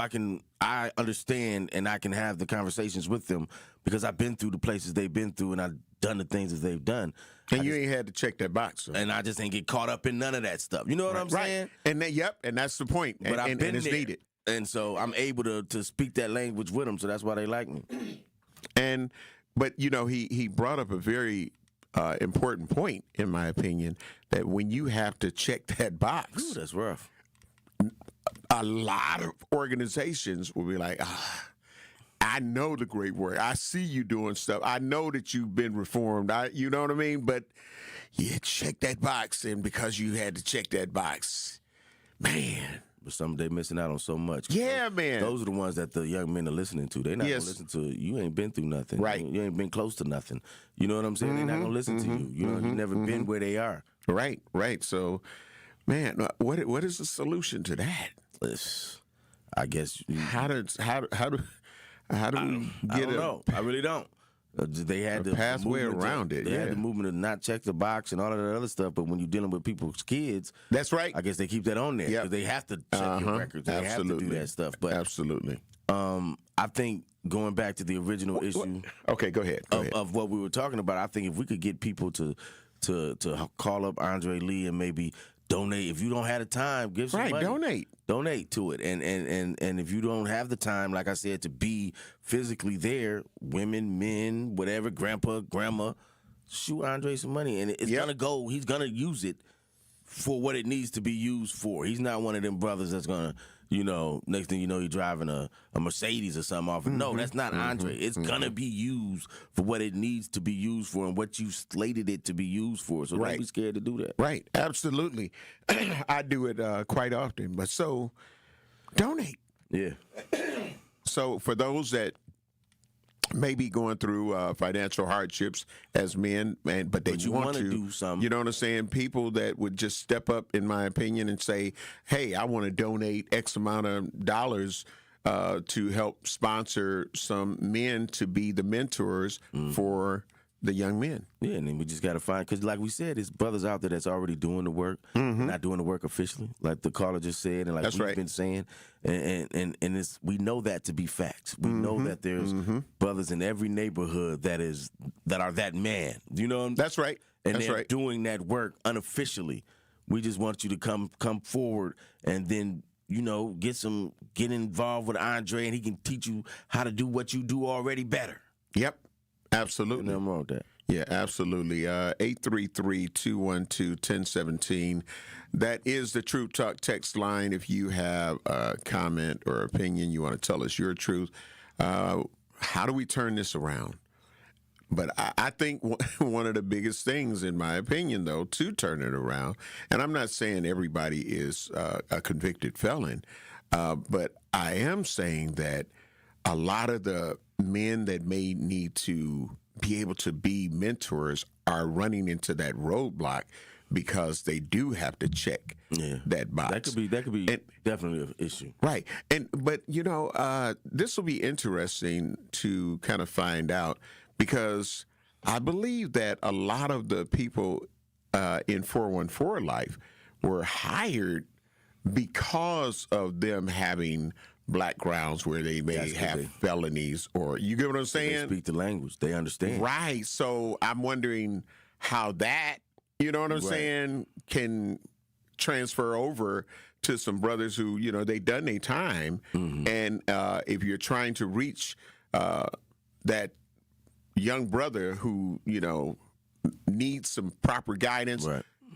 I understand and I can have the conversations with them because I've been through the places they've been through and I've done the things that they've done. And you ain't had to check that box. So. And I just ain't get caught up in none of that stuff. You know what I'm saying? And and that's the point. But I've been and it's there. needed. And so I'm able to speak that language with them, so that's why they like me. But he brought up a very important point, in my opinion, that when you have to check that box, ooh, that's rough. A lot of organizations will be like, I know the great work. I see you doing stuff. I know that you've been reformed. You know what I mean? But you check that box, and because you had to check that box, man. But they're missing out on so much. Yeah, man. Those are the ones that the young men are listening to. They're not going to listen to you. Ain't been through nothing. Right. You ain't been close to nothing. You know what I'm saying? They're not going to listen to you. You know, you've never been where they are. Right. So, man, what is the solution to that? I guess how do we get I don't know. I really don't. They had the pathway around it. They had the movement to not check the box and all of that other stuff. But when you're dealing with people's kids, that's right. I guess they keep that on there because they have to check your records. They have to do that stuff. But absolutely. I think going back to the original issue. Okay, go ahead. Of what we were talking about, I think if we could get people to call up Andre Lee and maybe donate. If you don't have the time, give some money. Donate to it. And if you don't have the time, like I said, to be physically there, women, men, whatever, grandpa, grandma, shoot Andre some money. And it's gonna go, he's gonna use it for what it needs to be used for. He's not one of them brothers that's gonna, next thing you know, you're driving a Mercedes or something off. No, that's not Andre. It's gonna be used for what it needs to be used for and what you slated it to be used for. So don't be scared to do that. Right, absolutely. I do it quite often. But so, donate. Yeah. So for those that may be going through financial hardships as men, but they want to do something. You know what I'm saying? People that would just step up, in my opinion, and say, hey, I want to donate X amount of dollars to help sponsor some men to be the mentors for the young men. Yeah, and then we just got to find, because like we said, there's brothers out there that's already doing the work, not doing the work officially, like the caller just said, and like we've been saying, and it's, we know that to be facts. We know that there's brothers in every neighborhood that are that man. You know, that's right. And that's they're doing that work unofficially. We just want you to come forward and then get involved with Andre, and he can teach you how to do what you do already better. Yep. Absolutely. Nothing wrong with that. Yeah, absolutely. 833-212-1017. That is the Truth Talk text line. If you have a comment or opinion, you want to tell us your truth. How do we turn this around? But I think one of the biggest things, in my opinion, though, to turn it around, and I'm not saying everybody is a convicted felon, but I am saying that a lot of the men that may need to be able to be mentors are running into that roadblock because they do have to check that box. That could be definitely an issue. Right. But this will be interesting to kind of find out, because I believe that a lot of the people in 414 life were hired because of them having backgrounds where they may have felonies, or you get what I'm saying? They speak the language. They understand. Right. So I'm wondering how that, you know what I'm saying, can transfer over to some brothers who, they done their time. Mm-hmm. And if you're trying to reach that young brother who, needs some proper guidance,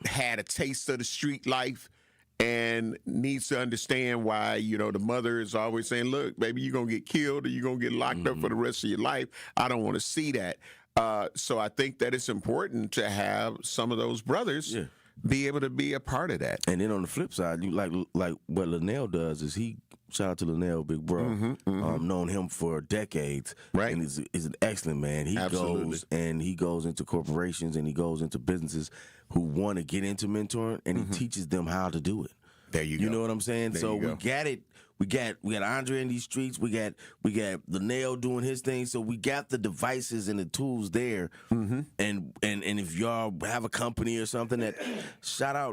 had a taste of the street life, and needs to understand why, the mother is always saying, look, baby, you're going to get killed or you're going to get locked up for the rest of your life. I don't want to see that. So I think that it's important to have some of those brothers be able to be a part of that. And then on the flip side, you like what Linnell does is shout out to Linnell, big bro. Known him for decades. Right. And he's an excellent man. He goes into corporations and he goes into businesses who want to get into mentoring, and he teaches them how to do it. There you go. You know what I'm saying? So we got it. We got Andre in these streets. We got Linnell doing his thing. So we got the devices and the tools there. And if y'all have a company or something, that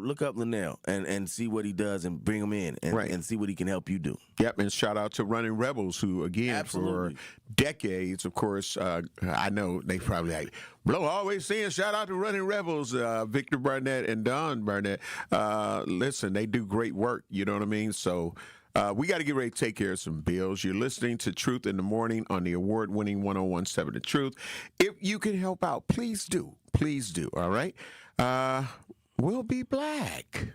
look up Linnell and see what he does and bring him in and see what he can help you do. Yep, and shout out to Running Rebels, who again for decades, of course, I know they probably like, Blow always saying shout out to Running Rebels, Victor Barnett and Don Barnett. Listen, they do great work. You know what I mean? So. We got to get ready to take care of some bills. You're listening to Truth in the Morning on the award-winning 101.7 The Truth. If you can help out, please do. Please do, all right? We'll be black.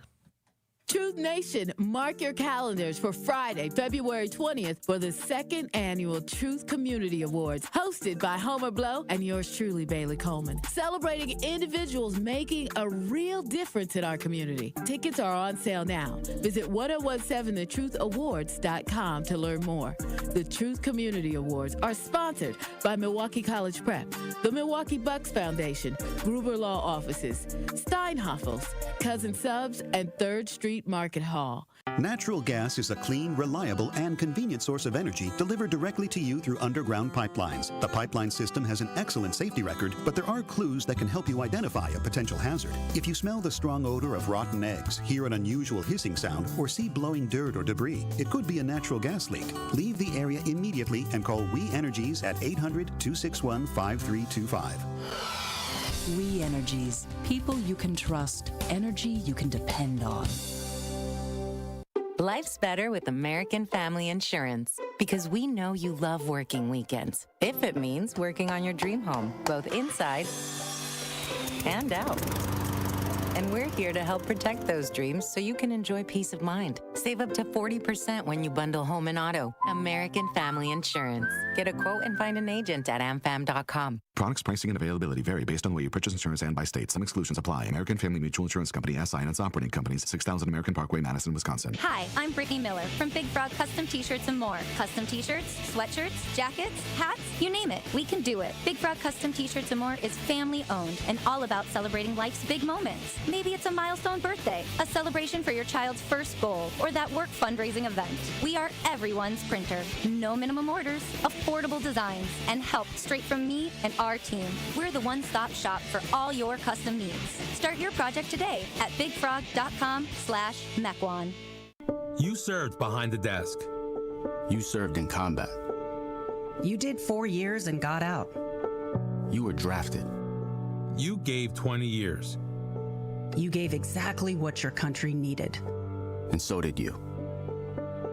Truth Nation, mark your calendars for Friday, February 20th for the second annual Truth Community Awards, hosted by Homer Blow and yours truly, Bailey Coleman, celebrating individuals making a real difference in our community. Tickets are on sale now. Visit 1017thetruthAwards.com to learn more. The Truth Community Awards are sponsored by Milwaukee College Prep, the Milwaukee Bucks Foundation, Gruber Law Offices, Steinhoffels, Cousin Subs, and 3rd Street Market Hall. Natural gas is a clean, reliable, and convenient source of energy delivered directly to you through underground pipelines. The pipeline system has an excellent safety record, but there are clues that can help you identify a potential hazard. If you smell the strong odor of rotten eggs, hear an unusual hissing sound, or see blowing dirt or debris, it could be a natural gas leak. Leave the area immediately and call We Energies at 800-261-5325. We Energies. People you can trust. Energy you can depend on. Life's better with American Family Insurance because we know you love working weekends. If it means working on your dream home, both inside and out. And we're here to help protect those dreams so you can enjoy peace of mind. Save up to 40% when you bundle home and auto. American Family Insurance. Get a quote and find an agent at amfam.com. Products, pricing, and availability vary based on the way you purchase insurance and by state. Some exclusions apply. American Family Mutual Insurance Company, SI, and its operating companies, 6000 American Parkway, Madison, Wisconsin. Hi, I'm Brittany Miller from Big Frog Custom T-Shirts and more. Custom T-shirts, sweatshirts, jackets, hats, you name it. We can do it. Big Frog Custom T-Shirts and more is family-owned and all about celebrating life's big moments. Maybe it's a milestone birthday, a celebration for your child's first goal, or that work fundraising event. We are everyone's printer. No minimum orders, affordable designs, and help straight from me and our team. We're the one-stop shop for all your custom needs. Start your project today at bigfrog.com/Mequon. You served behind the desk. You served in combat. You did 4 years and got out. You were drafted. You gave 20 years. You gave exactly what your country needed. And so did you.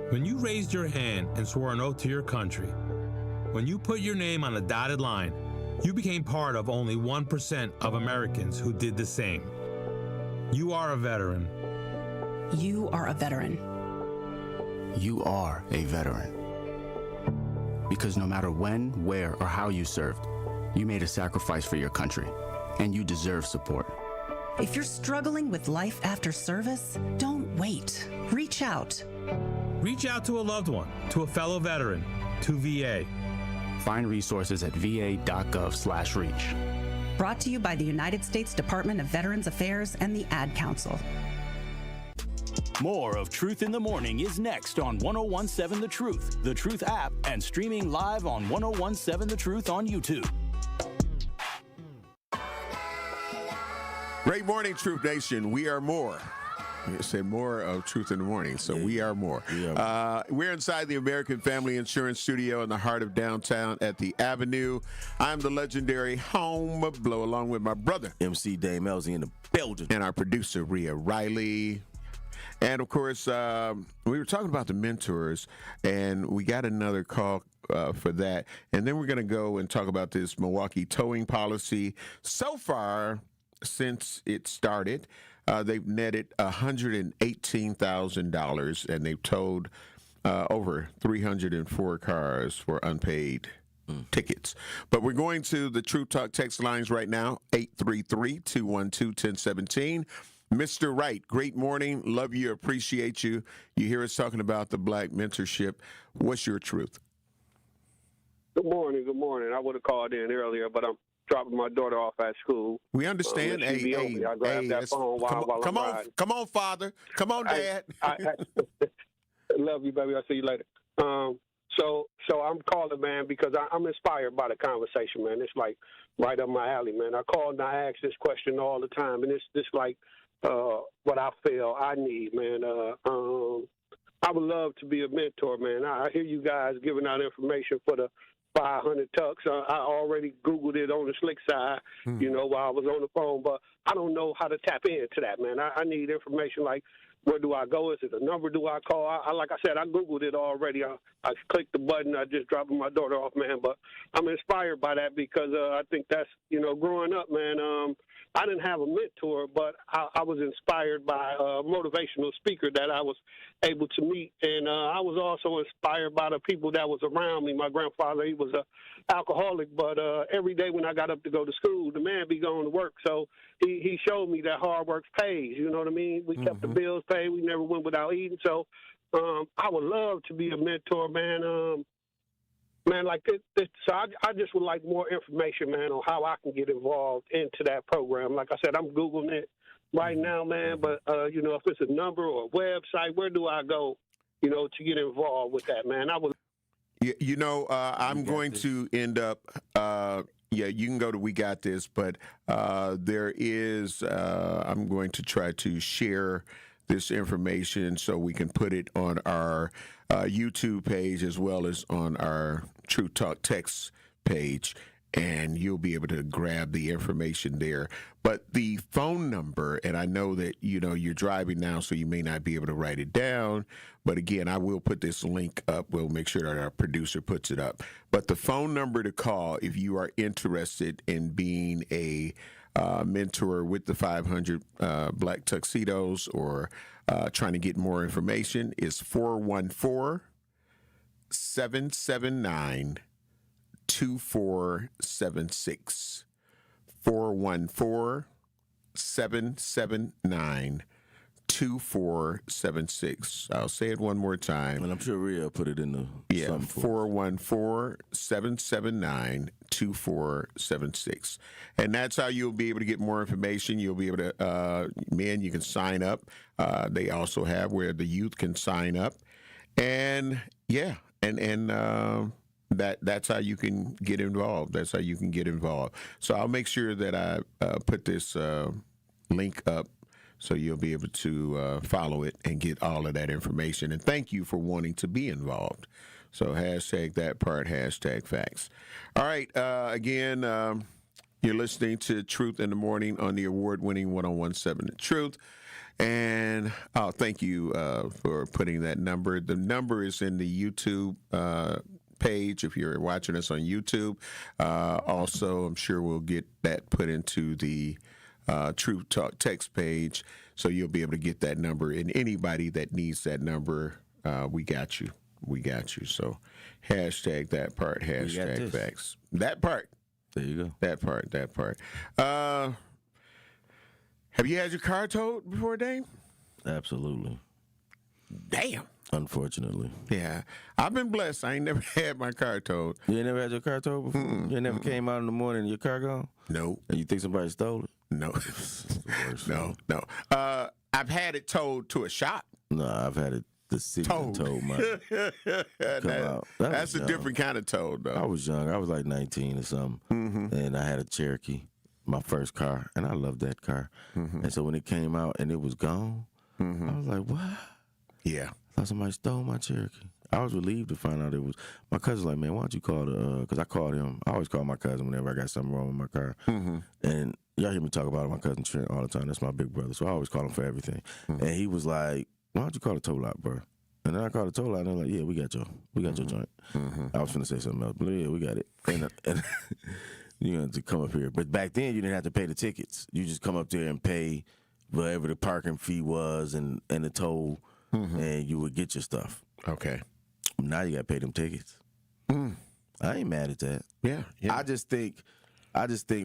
When you raised your hand and swore an oath to your country, when you put your name on a dotted line, you became part of only 1% of Americans who did the same. You are a veteran. You are a veteran. You are a veteran. Because no matter when, where, or how you served, you made a sacrifice for your country, and you deserve support. If you're struggling with life after service, don't wait. Reach out. Reach out to a loved one, to a fellow veteran, to VA. Find resources at va.gov/reach. Brought to you by the United States Department of Veterans Affairs and the Ad Council. More of Truth in the Morning is next on 1017 The Truth app, and streaming live on 1017 The Truth on YouTube. Great morning, Truth Nation. We are more. You say more of Truth in the Morning, so we are more. We're inside the American Family Insurance Studio in the heart of downtown at the Avenue. I'm the legendary Home Blow, along with my brother, MC Dame Ellzey in the building, and our producer, Rhea Riley. And, of course, we were talking about the mentors, and we got another call for that. And then we're going to go and talk about this Milwaukee towing policy. So far, since it started, they've netted $118,000, and they've towed over 304 cars for unpaid tickets. But we're going to the True Talk text lines right now, 833-212-1017. Mr. Wright, great morning. Love you, appreciate you. You hear us talking about the Black mentorship. What's your truth? Good morning. Good morning. I would have called in earlier, but I'm dropping my daughter off at school. We understand. I grab that phone while I'm riding. Come on, Father. Come on, Dad. I love you, baby. I'll see you later. So I'm calling, man, because I'm inspired by the conversation, man. It's like right up my alley, man. I call and I ask this question all the time, and it's like what I feel I need, man. I would love to be a mentor, man. I hear you guys giving out information for the 500 tucks. I already Googled it on the slick side, while I was on the phone, but I don't know how to tap into that, man. I need information like, where do I go? Is it a number do I call? Like I said, I Googled it already. I clicked the button. I just dropped my daughter off, man. But I'm inspired by that because I think that's, growing up, man, I didn't have a mentor, but I was inspired by a motivational speaker that I was able to meet. And I was also inspired by the people that was around me. My grandfather, he was an alcoholic, but every day when I got up to go to school, the man be going to work. So he showed me that hard work pays. You know what I mean? We kept the bills paid. We never went without eating. So I would love to be a mentor, man. Man, like this, so I just would like more information, man, on how I can get involved into that program. Like I said, I'm Googling it right now, man, but, if it's a number or a website, where do I go, to get involved with that, man? I'm going to end up, you can go to We Got This, but there is, I'm going to try to share this information so we can put it on our YouTube page as well as on our True Talk text page, and you'll be able to grab the information there. But the phone number, and I know that, you're driving now, so you may not be able to write it down. But again, I will put this link up. We'll make sure that our producer puts it up. But the phone number to call if you are interested in being a mentor with the 500 Black Tuxedos or trying to get more information is 414-779-2476. 414-779-2476. I'll say it one more time. And I'm sure Rhea put it in the 414-779-2476. And that's how you'll be able to get more information. You'll be able to, you can sign up. They also have where the youth can sign up. And, that's how you can get involved. That's how you can get involved. So I'll make sure that I put this link up so you'll be able to follow it and get all of that information. And thank you for wanting to be involved. So hashtag that part, hashtag facts. All right. Again, you're listening to Truth in the Morning on the award-winning 1017 The Truth. And thank you for putting that number. The number is in the YouTube page if you're watching us on YouTube. Also, I'm sure we'll get that put into the True Talk text page, so you'll be able to get that number. And anybody that needs that number, we got you. We got you. So hashtag that part, hashtag facts. That part. There you go. That part. Have you had your car towed before, Dave? Absolutely. Damn. Unfortunately. Yeah. I've been blessed. I ain't never had my car towed. You ain't never had your car towed before? You never came out in the morning and your car gone? No. And you think somebody stole it? No. No. I've had it towed to a shop. No, I've had it. The city told mine. That's a different kind of toad, though. I was young. I was like 19 or something. And I had a Cherokee, my first car, and I loved that car. And so when it came out and it was gone, I was like, what? Yeah. I thought somebody stole my Cherokee. I was relieved to find out it was. My cousin was like, man, why don't you call because I called him. I always call my cousin whenever I got something wrong with my car. And y'all hear me talk about my cousin Trent all the time. That's my big brother. So I always call him for everything. And he was like, why don't you call the tow lot, bro? And then I called the tow lot, and they're like, yeah, we got your joint. I was finna say something else, but yeah, we got it. And you had to come up here. But back then, you didn't have to pay the tickets. You just come up there and pay whatever the parking fee was and the toll, and you would get your stuff. Okay. Now you got to pay them tickets. I ain't mad at that. Yeah. I just think,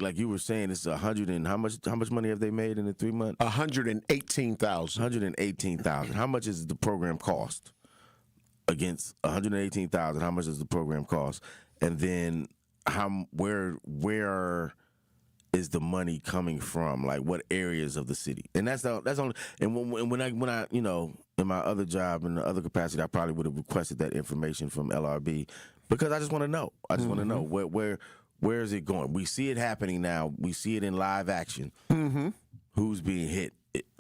like you were saying, it's 100 and how much money have they made in the 3 months? 118,000. 118,000. How much is the program cost? Against 118,000, how much does the program cost? And then where is the money coming from? Like what areas of the city? And that's only. And when I in my other job in the other capacity, I probably would have requested that information from LRB because I just want to know. I just want to know where is it going? We see it happening now. We see it in live action. Who's being hit?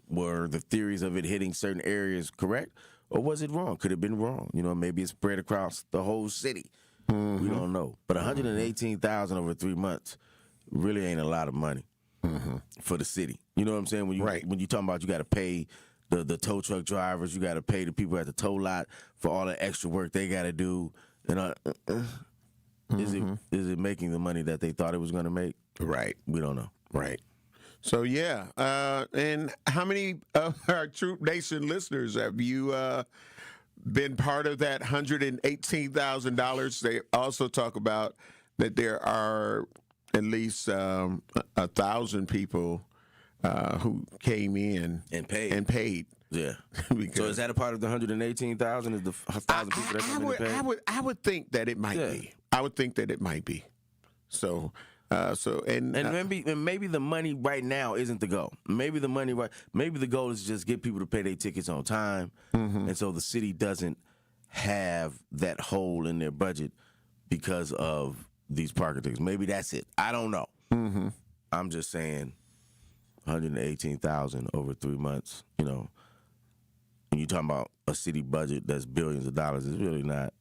Were the theories of it hitting certain areas correct, or was it wrong? Could it have been wrong? Maybe it's spread across the whole city. We don't know. But 118,000 over 3 months really ain't a lot of money for the city. You know what I'm saying? When you talking about you got to pay the tow truck drivers, you got to pay the people at the tow lot for all the extra work they got to do. Is it making the money that they thought it was going to make? Right. We don't know. Right. So, yeah. And how many of our Troop Nation listeners have you been part of that $118,000? They also talk about that there are at least 1,000 people who came in and paid. Yeah. So is that a part of the 118,000? Is the 1,000 people that come in and pay? I would think that it might be. I would think that it might be. So maybe the money right now isn't the goal. Maybe the goal is just get people to pay their tickets on time, and so the city doesn't have that hole in their budget because of these parking tickets. Maybe that's it. I don't know. I'm just saying, 118,000 over 3 months. When you're talking about a city budget that's billions of dollars, it's really not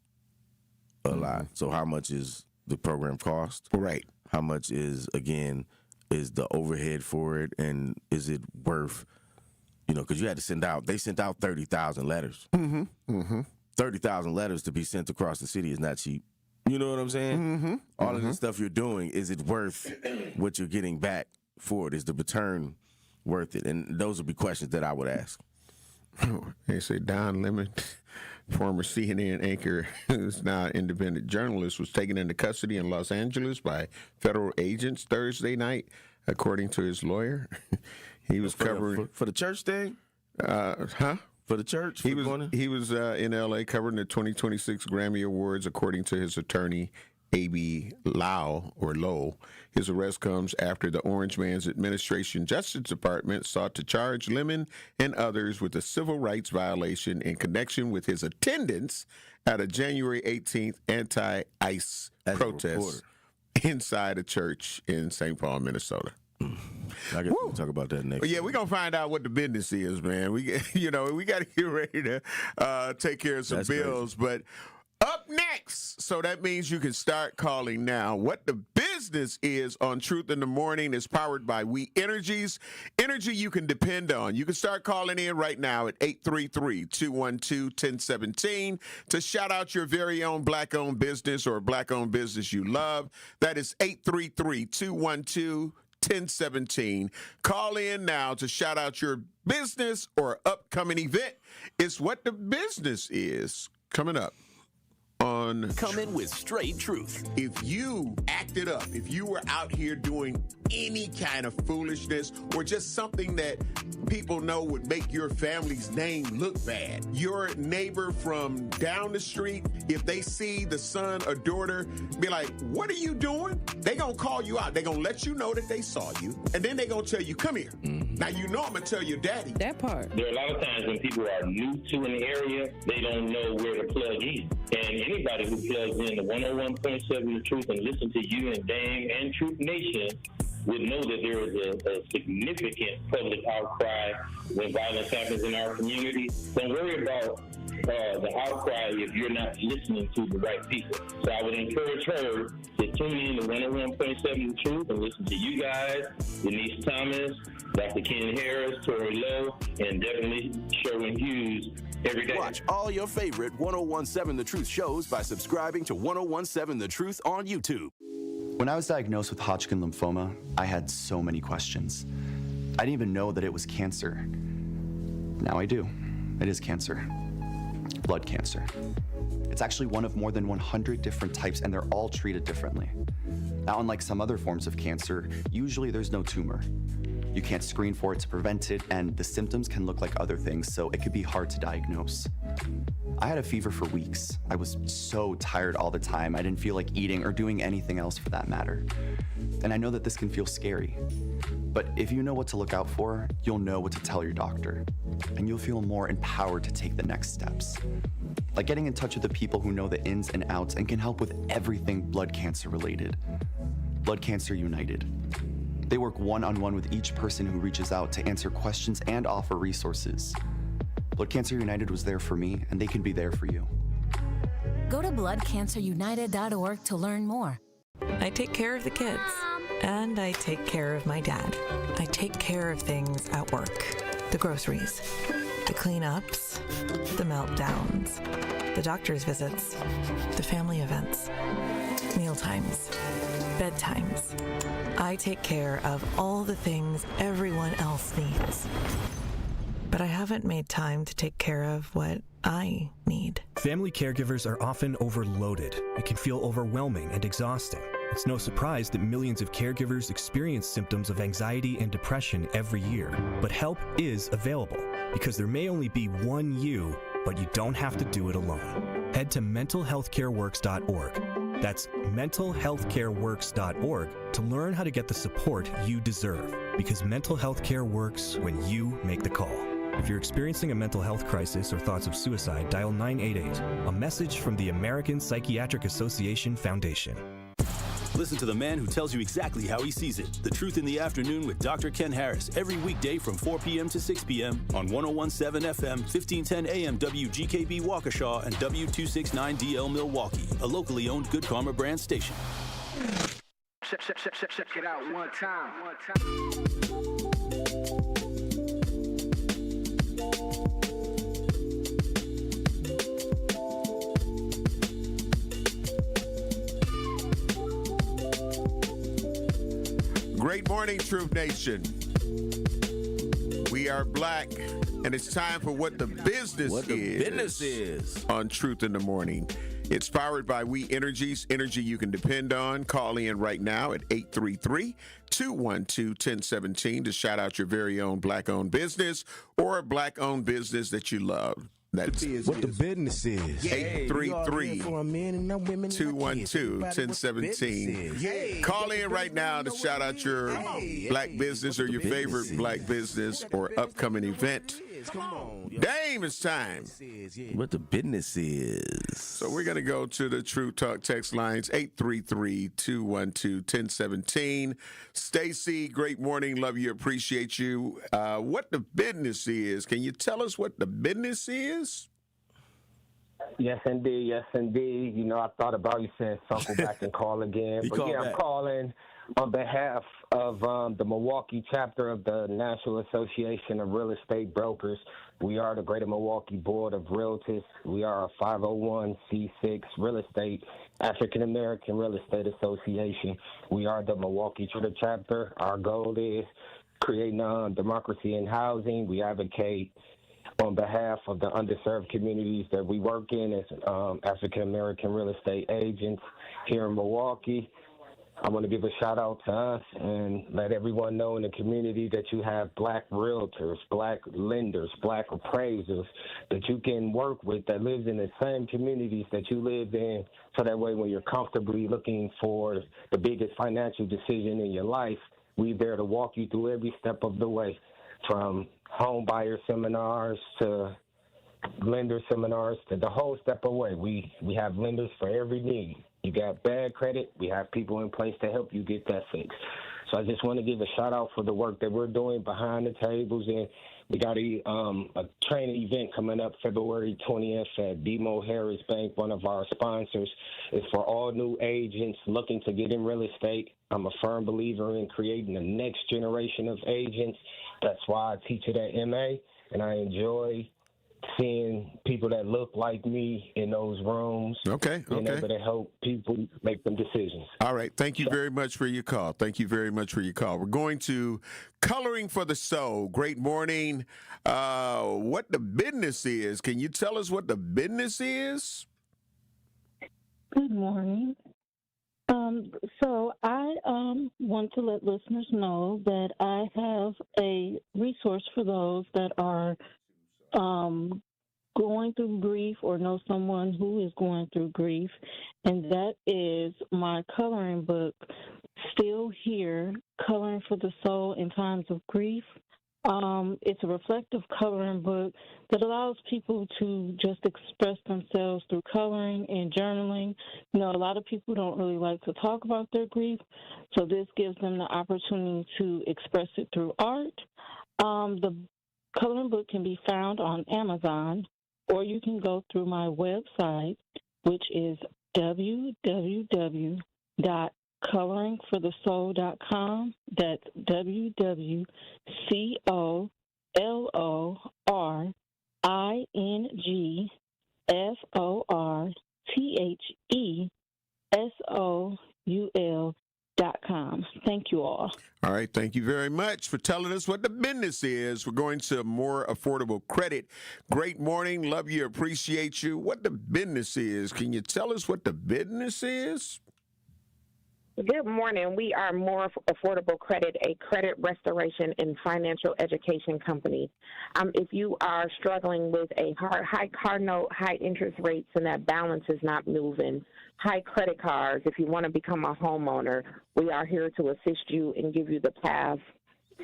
a lot. So how much is the program cost? Right. How much is the overhead for it, and is it worth, because you had to they sent out 30,000 letters. 30,000 letters to be sent across the city is not cheap. You know what I'm saying? All of the stuff you're doing, is it worth what you're getting back for it? Is the return worth it? And those would be questions that I would ask. They say Don Lemon, former CNN anchor, who's now an independent journalist, was taken into custody in Los Angeles by federal agents Thursday night, according to his lawyer. He was covering for the church thing. For the church? He was in L.A. covering the 2026 Grammy Awards, according to his attorney, A.B. Lowe. His arrest comes after the Orange Man's Administration Justice Department sought to charge Lemon and others with a civil rights violation in connection with his attendance at a January 18th anti-ICE protest inside a church in St. Paul, Minnesota. I guess we'll talk about that next. Yeah, we're gonna find out what the business is, man. We got to get ready to take care of some bills. Crazy. But up next, so that means you can start calling now. What the business is on Truth in the Morning is powered by We Energies. Energy you can depend on. You can start calling in right now at 833-212-1017 to shout out your very own black-owned business or black-owned business you love. That is 833-212-1017. Call in now to shout out your business or upcoming event. It's What the Business Is coming up on on. Come in with straight truth. If you acted up, if you were out here doing any kind of foolishness or just something that people know would make your family's name look bad, your neighbor from down the street, if they see the son or daughter, be like, what are you doing? They gonna call you out. They gonna let you know that they saw you, and then they gonna tell you, come here. Now you know I'm gonna tell your daddy. That part. There are a lot of times when people are new to an area, they don't know where to plug in. And anybody who plugs in the 101.7 The Truth and listen to you and Dame and Truth Nation would know that there is a significant public outcry when violence happens in our community. Don't worry about the outcry if you're not listening to the right people. So I would encourage her to tune in to 101.7 The Truth and listen to you guys, Denise Thomas, Dr. Ken Harris, Tori Lowe, and definitely Sherwin Hughes every day. Watch all your favorite 101.7 The Truth shows by subscribing to 101.7 The Truth on YouTube. When I was diagnosed with Hodgkin lymphoma, I had so many questions. I didn't even know that it was cancer. Now I do. It is cancer. Blood cancer. It's actually one of more than 100 different types, and they're all treated differently. Now, unlike some other forms of cancer, usually there's no tumor. You can't screen for it to prevent it, and the symptoms can look like other things, so it could be hard to diagnose. I had a fever for weeks. I was so tired all the time. I didn't feel like eating or doing anything else for that matter. And I know that this can feel scary. But if you know what to look out for, you'll know what to tell your doctor. And you'll feel more empowered to take the next steps. Like getting in touch with the people who know the ins and outs and can help with everything blood cancer related. Blood Cancer United. They work one-on-one with each person who reaches out to answer questions and offer resources. Blood Cancer United was there for me, and they can be there for you. Go to bloodcancerunited.org to learn more. I take care of the kids, and I take care of my dad. I take care of things at work. The groceries, the cleanups, the meltdowns, the doctor's visits, the family events, mealtimes, bedtimes. I take care of all the things everyone else needs. But I haven't made time to take care of what I need. Family caregivers are often overloaded. It can feel overwhelming and exhausting. It's no surprise that millions of caregivers experience symptoms of anxiety and depression every year. But help is available, because there may only be one you, but you don't have to do it alone. Head to mentalhealthcareworks.org. That's mentalhealthcareworks.org to learn how to get the support you deserve, because mental health care works when you make the call. If you're experiencing a mental health crisis or thoughts of suicide, dial 988, a message from the American Psychiatric Association Foundation. Listen to the man who tells you exactly how he sees it. The Truth in the Afternoon with Dr. Ken Harris, every weekday from 4 p.m. to 6 p.m. on 101.7 FM, 1510 AM WGKB Waukesha, and W269DL Milwaukee, a locally owned Good Karma brand station. Check it out one time. Great morning, Truth Nation. We are black, and it's time for What the Business is on Truth in the Morning. It's powered by We Energies, energy you can depend on. Call in right now at 833-212-1017 to shout out your very own black-owned business or a black-owned business that you love. That's what the business is. 833-212-1017. Call in right now to shout out your black business or your favorite black business or upcoming event. Dame, it's time. What the business is. So we're going to go to the True Talk text lines, 833-212-1017. Stacy, great morning. Love you. Appreciate you. What the business is. Can you tell us what the business is? Yes, indeed. Yes, indeed. You know, I thought about you saying circle back and call again. But yeah, I'm calling on behalf of the Milwaukee chapter of the National Association of Real Estate Brokers. We are the Greater Milwaukee Board of Realtors. We are a 501c6 real estate, African-American Real Estate Association. We are the Milwaukee chapter. Our goal is creating democracy in housing. We advocate on behalf of the underserved communities that we work in as African American real estate agents here in Milwaukee. I want to give a shout out to us and let everyone know in the community that you have black realtors, black lenders, black appraisers that you can work with that lives in the same communities that you live in. So that way when you're comfortably looking for the biggest financial decision in your life, we're there to walk you through every step of the way, from home buyer seminars to lender seminars to the whole step away. We have lenders for every need. You got bad credit, we have people in place to help you get that fixed. So I just want to give a shout out for the work that we're doing behind the tables, and we got a training event coming up February 20th at BMO Harris Bank. One of our sponsors is for all new agents looking to get in real estate. I'm a firm believer in creating the next generation of agents. That's why I teach it at MA, and I enjoy seeing people that look like me in those rooms. Being able to help people make them decisions. All right. Thank you very much for your call. We're going to Coloring for the Soul. Great morning. What the business is. Can you tell us what the business is? Good morning. So I want to let listeners know that I have a resource for those that are going through grief or know someone who is going through grief, and that is my coloring book, Still Here, Coloring for the Soul in Times of Grief. It's a reflective coloring book that allows people to just express themselves through coloring and journaling. You know, a lot of people don't really like to talk about their grief, so this gives them the opportunity to express it through art. The coloring book can be found on Amazon, or you can go through my website, which is www.coloringforthesoul.com. That's www.coloringforthesoul.com. Thank you all. All right. Thank you very much for telling us what the business is. We're going to more affordable credit. Great morning. Love you. Appreciate you. What the business is. Can you tell us what the business is? Good morning. We are More Affordable Credit, a credit restoration and financial education company. If you are struggling with a high car note, high interest rates, and that balance is not moving, high credit cards, if you want to become a homeowner, we are here to assist you and give you the path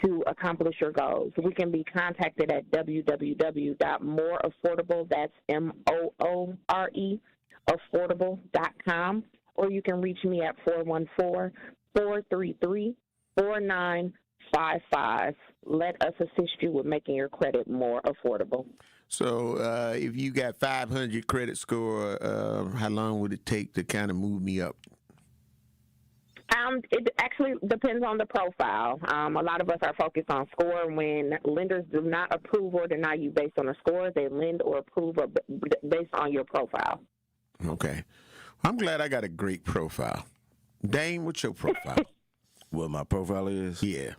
to accomplish your goals. We can be contacted at www.moreaffordable, that's MOORE, affordable.com. Or you can reach me at 414-433-4955. Let us assist you with making your credit more affordable. So if you got 500 credit score, how long would it take to kind of move me up? It actually depends on the profile. A lot of us are focused on score. When lenders do not approve or deny you based on a score, they lend or approve based on your profile. Okay. I'm glad I got a great profile. Dame, what's your profile? What my profile is? Yeah.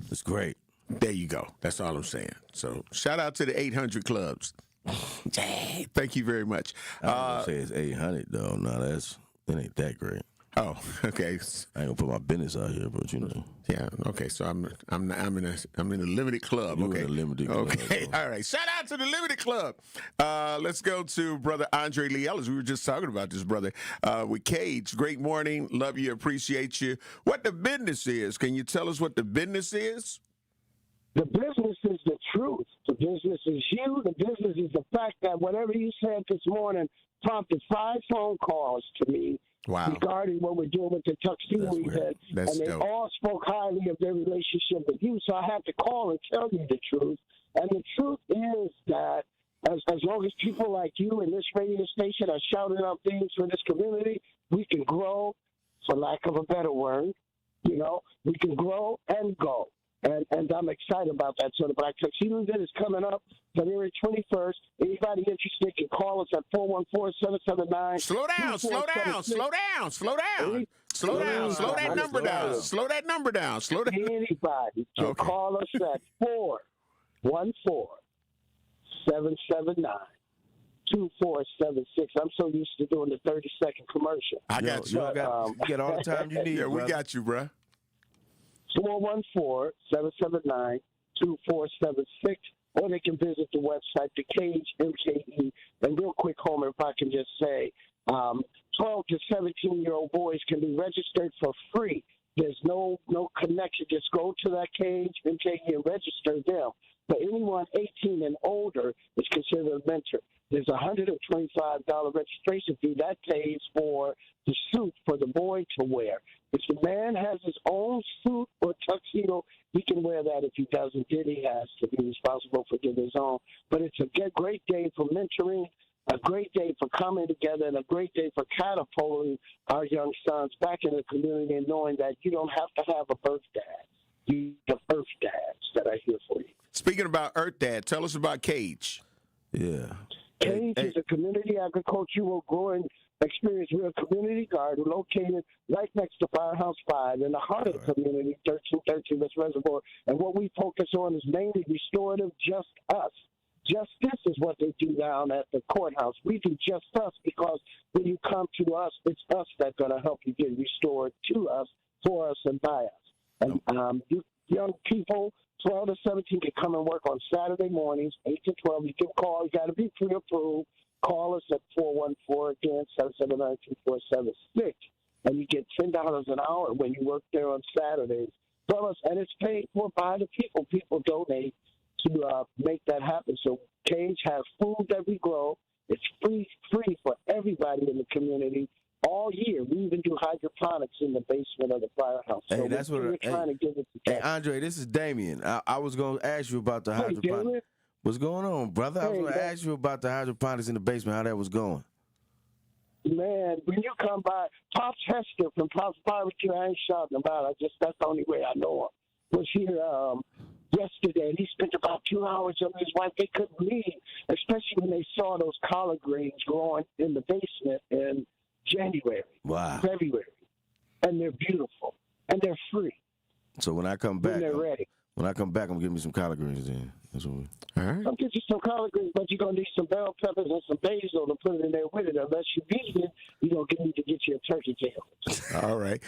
It's great. There you go. That's all I'm saying. So shout out to the 800 clubs. Thank you very much. I say it's 800 though. No, it ain't that great. Oh, okay. I ain't gonna put my business out here, but you know. Yeah. Okay. So I'm in a limited club. You're in a limited club. Okay. All right. Shout out to the limited club. Let's go to Brother Andre Lee Ellis. We were just talking about this, brother, with Cage. Great morning. Love you. Appreciate you. What the business is? Can you tell us what the business is? The business is the truth. The business is you. The business is the fact that whatever you said this morning prompted 5 phone calls to me. Wow. Regarding what we're doing with the tuxedo event. And they all spoke highly of their relationship with you. So I had to call and tell you the truth. And the truth is that as long as people like you in this radio station are shouting out things for this community, we can grow, for lack of a better word. You know, we can grow and go. And I'm excited about that. So the Black Tuxedo event is coming up February 21st. Anybody interested can call us at 414-779. Slow down. Slow that number down. Slow down. Anybody can call us at 414-779-7444. 779-2476. I'm so used to doing the 30-second commercial. I got you. You got all the time you need. Yeah, we brother. got you, bruh. 414-779-2476. Or they can visit the website, The Cage, MKE. And real quick, Homer, if I can just say, 12 to 17-year-old boys can be registered for free. There's no connection. Just go to that Cage, MKE, and register them. But anyone 18 and older is considered a mentor. There's a $125 registration fee that pays for the suit for the boy to wear. If the man has his own suit or tuxedo, he can wear that. If he doesn't, then he has to be responsible for getting his own. But it's a great day for mentoring, a great day for coming together, and a great day for catapulting our young sons back in the community and knowing that you don't have to have a birth dad. You have Earth dads that are here for you. Speaking about Earth Dad, tell us about Cage. Yeah. Cage is a community agricultural growing experience. We're a community garden located right next to Firehouse 5 in the heart of the community, 1313 West Reservoir. And what we focus on is mainly restorative just us. Justice is what they do down at the courthouse. We do just us because when you come to us, it's us that's going to help you get restored to us, for us, and by us. And you young people, 12 to 17, can come and work on Saturday mornings, 8 to 12. You can call. You got to be pre-approved. Call us at 414-again, 779-2476. And you get $10 an hour when you work there on Saturdays. Tell us, and it's paid for by the people. People donate to make that happen. So Cage has food that we grow. It's free for everybody in the community all year. We even do hydroponics in the basement of the firehouse. So Hey, that's what we're trying to give it to Hey, Andre, this is Damien. I was going to ask you about the hydroponics. David. What's going on, brother? I was going to ask you about the hydroponics in the basement, how that was going. Man, when you come by, Pops Hester from Pops Barbecue, I ain't shouting about it. That's the only way I know him. Was here yesterday, and he spent about 2 hours with his wife. They couldn't leave, especially when they saw those collard greens growing in the basement in January, February. And they're beautiful, and they're free. So when I come back, When they're ready. I'm going to give me some collard greens then. That's what all right. I'll get you some collard greens, but you're going to need some bell peppers and some basil to put it in there with it. Unless you vegan, you're going to need to get you a turkey tail. All right.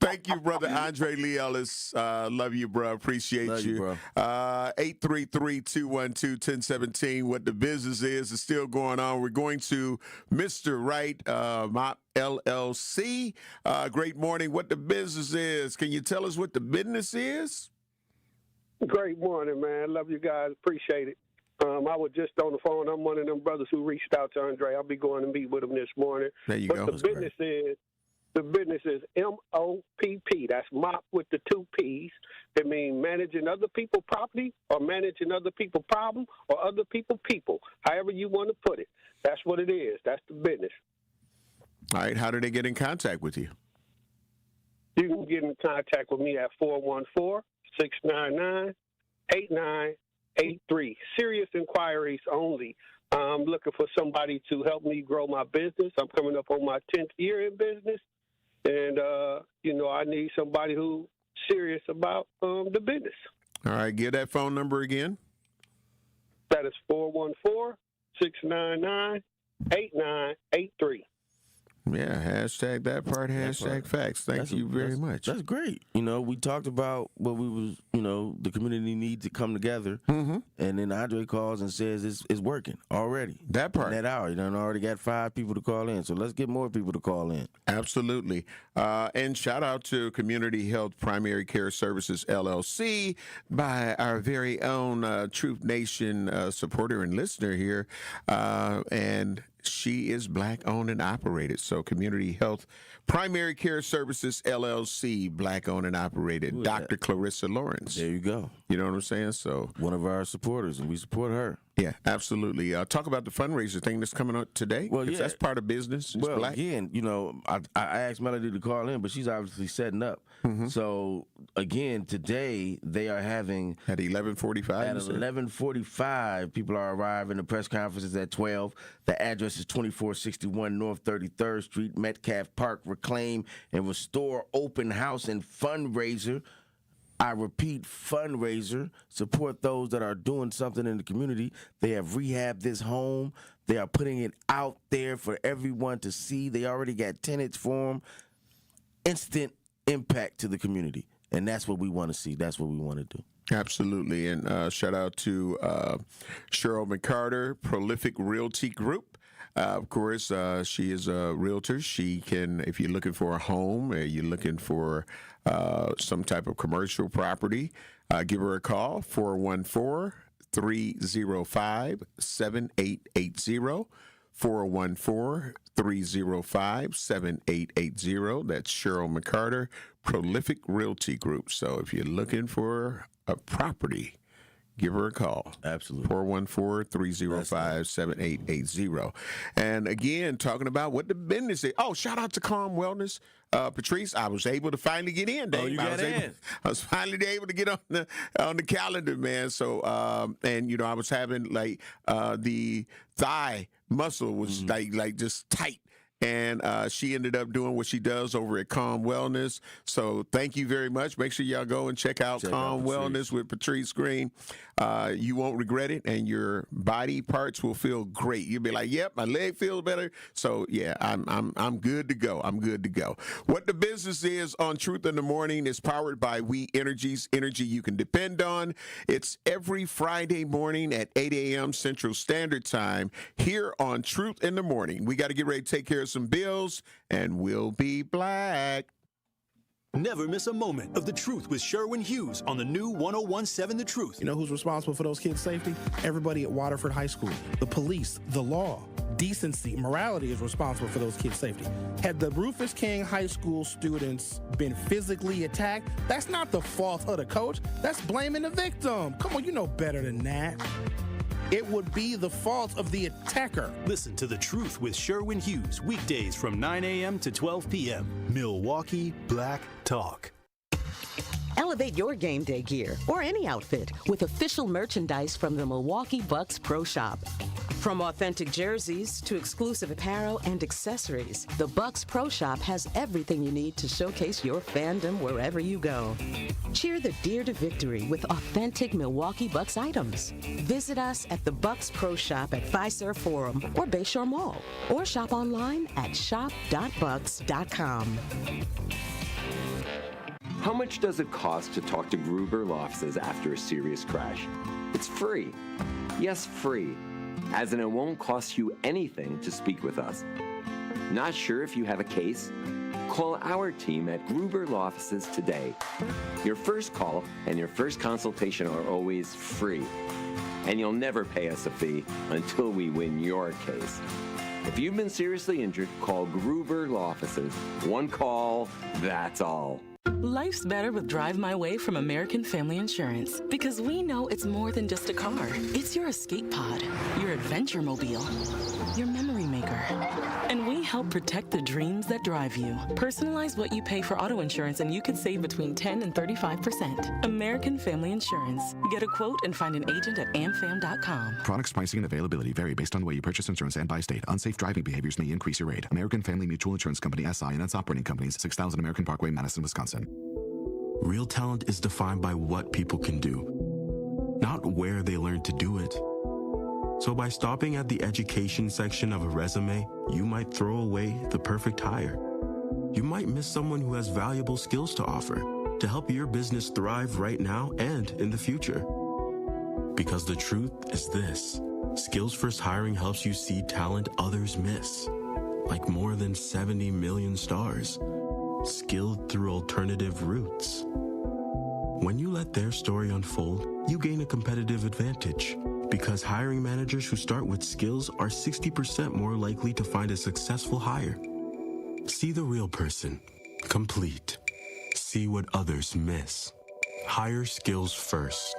Thank you, brother Andre Lee Ellis. Love you, bro. Appreciate Love you, bro. 833-212-1017. What the business is still going on. We're going to Mr. Wright, Mop LLC. Great morning. What the business is. Can you tell us what the business is? Great morning, man. Love you guys. Appreciate it. I was just on the phone. I'm one of them brothers who reached out to Andre. I'll be going to meet with him this morning. There you but go. The business is MOPP. That's MOP with the 2 P's. It means managing other people's property or managing other people's problem or other people's people. However you want to put it. That's what it is. That's the business. All right. How do they get in contact with you? You can get in contact with me at 414-699-8983. Serious inquiries only. I'm looking for somebody to help me grow my business. I'm coming up on my 10th year in business. And, I need somebody who's serious about the business. All right. Give that phone number again. That is 414-699-8983. Yeah, hashtag that part, hashtag facts. Thank you very much. That's great. We talked about what we was, the community needs to come together. Mm-hmm. And then Andre calls and says it's working already. That part. In that hour. Already got 5 people to call in. So let's get more people to call in. Absolutely. And shout out to Community Health Primary Care Services, LLC, by our very own Truth Nation supporter and listener here. And she is Black-owned and operated. So Community Health Primary Care Services, LLC, Black-owned and operated. Dr. Clarissa Lawrence. There you go. You know what I'm saying? So one of our supporters, and we support her. Yeah, absolutely. Talk about the fundraiser thing that's coming up today. Well, yeah. That's part of business. It's well, Black. Again, I asked Melody to call in, but she's obviously setting up. Mm-hmm. So, again, today they are having... At 11:45? At 11:45, people are arriving. The press conference is at 12. The address is 2461 North 33rd Street, Metcalf Park. Reclaim and Restore Open House and Fundraiser. I repeat, fundraiser. Support those that are doing something in the community. They have rehabbed this home. They are putting it out there for everyone to see. They already got tenants for them. Instant impact to the community. And that's what we want to see. That's what we want to do. Absolutely. And shout out to Cheryl McCarter, Prolific Realty Group. Of course, she is a realtor. She can, if you're looking for a home, or you're looking for some type of commercial property, give her a call, 414-305-7880. 414-305-7880. That's Cheryl McCarter, Prolific Realty Group. So if you're looking for a property, give her a call. Absolutely. 414-305-7880. And again, talking about what the business is. Oh, shout out to Calm Wellness. Patrice, I was able to finally get in, Dave. Oh, you got in. I was finally able to get on the calendar, man. So, and, you know, I was having, like, the thigh muscle was, like just tight. And she ended up doing what she does over at Calm Wellness. So thank you very much. Make sure y'all go and check out Calm Wellness with Patrice Green. You won't regret it, and your body parts will feel great. You'll be like, "Yep, my leg feels better." So yeah, I'm good to go. I'm good to go. What the business is on Truth in the Morning is powered by We Energies, energy you can depend on. It's every Friday morning at 8 a.m. Central Standard Time here on Truth in the Morning. We got to get ready to take care of some bills, and we'll be black. Never miss a moment of The Truth with Sherwin Hughes on the new 101.7 The Truth. You know who's responsible for those kids' safety? Everybody at Waterford High School. The police, the law, decency, morality is responsible for those kids' safety. Had the Rufus King High School students been physically attacked, that's not the fault of the coach. That's blaming the victim. Come on, you know better than that. It would be the fault of the attacker. Listen to The Truth with Sherwin Hughes, weekdays from 9 a.m. to 12 p.m. Milwaukee Black Talk. Elevate your game day gear or any outfit with official merchandise from the Milwaukee Bucks Pro Shop. From authentic jerseys to exclusive apparel and accessories, the Bucks Pro Shop has everything you need to showcase your fandom wherever you go. Cheer the deer to victory with authentic Milwaukee Bucks items. Visit us at the Bucks Pro Shop at Fiserv Forum or Bayshore Mall, or shop online at shop.bucks.com. How much does it cost to talk to Gruber Law Offices after a serious crash? It's free. Yes, free. As in, it won't cost you anything to speak with us. Not sure if you have a case? Call our team at Gruber Law Offices today. Your first call and your first consultation are always free. And you'll never pay us a fee until we win your case. If you've been seriously injured, call Gruber Law Offices. One call, that's all. Life's better with Drive My Way from American Family Insurance, because we know it's more than just a car. It's your escape pod, your adventure mobile, your memory maker. And we help protect the dreams that drive you. Personalize what you pay for auto insurance and you could save between 10 and 35%. American Family Insurance. Get a quote and find an agent at amfam.com. Products, pricing, and availability vary based on the way you purchase insurance and by state. Unsafe driving behaviors may increase your rate. American Family Mutual Insurance Company, SI, and its operating companies, 6000 American Parkway, Madison, Wisconsin. Real talent is defined by what people can do, not where they learn to do it. So by stopping at the education section of a resume, you might throw away the perfect hire. You might miss someone who has valuable skills to offer to help your business thrive right now and in the future. Because the truth is this: Skills First Hiring helps you see talent others miss, like more than 70 million stars, skilled through alternative routes. When you let their story unfold, you gain a competitive advantage, because hiring managers who start with skills are 60% more likely to find a successful hire. See the real person, complete. See what others miss. Hire skills first.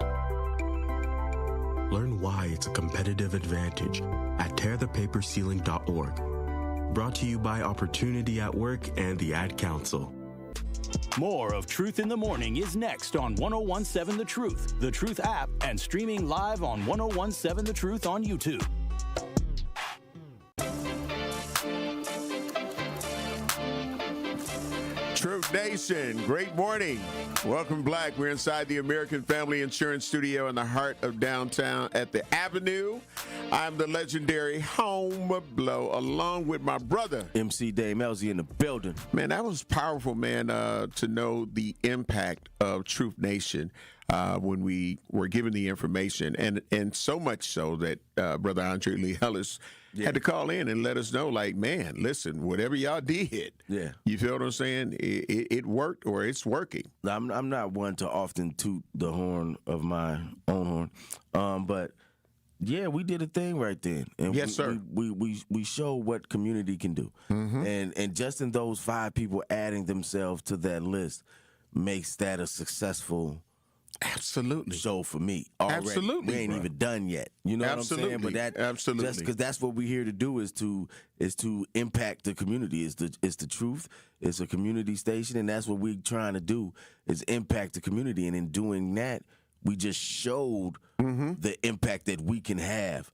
Learn why it's a competitive advantage at tearthepaperceiling.org. Brought to you by Opportunity at Work and the Ad Council. More of Truth in the Morning is next on 101.7 The Truth, The Truth app, and streaming live on 101.7 The Truth on YouTube. Truth Truth Nation, great morning. Welcome, Black. We're inside the American Family Insurance Studio in the heart of downtown at the Avenue. I'm the legendary Home of Blow, along with my brother, MC Dame Ellzey, in the building. Man, that was powerful, man, to know the impact of Truth Nation when we were given the information, and so much so that Brother Andre Lee Ellis had to call in and let us know, like, man, listen, whatever y'all did, you feel what I'm saying? It worked, or it's working. I'm not one to often toot the horn of my own horn, but yeah, we did a thing right then. And yes, sir. We show what community can do, and just in those 5 people adding themselves to that list makes that a successful. Absolutely. Show for me. Already. Absolutely. We ain't even done yet. You know what I'm saying? But that absolutely. Just because that's what we're here to do is to impact the community. It's the truth. It's a community station, and that's what we're trying to do is impact the community. And in doing that, we just showed the impact that we can have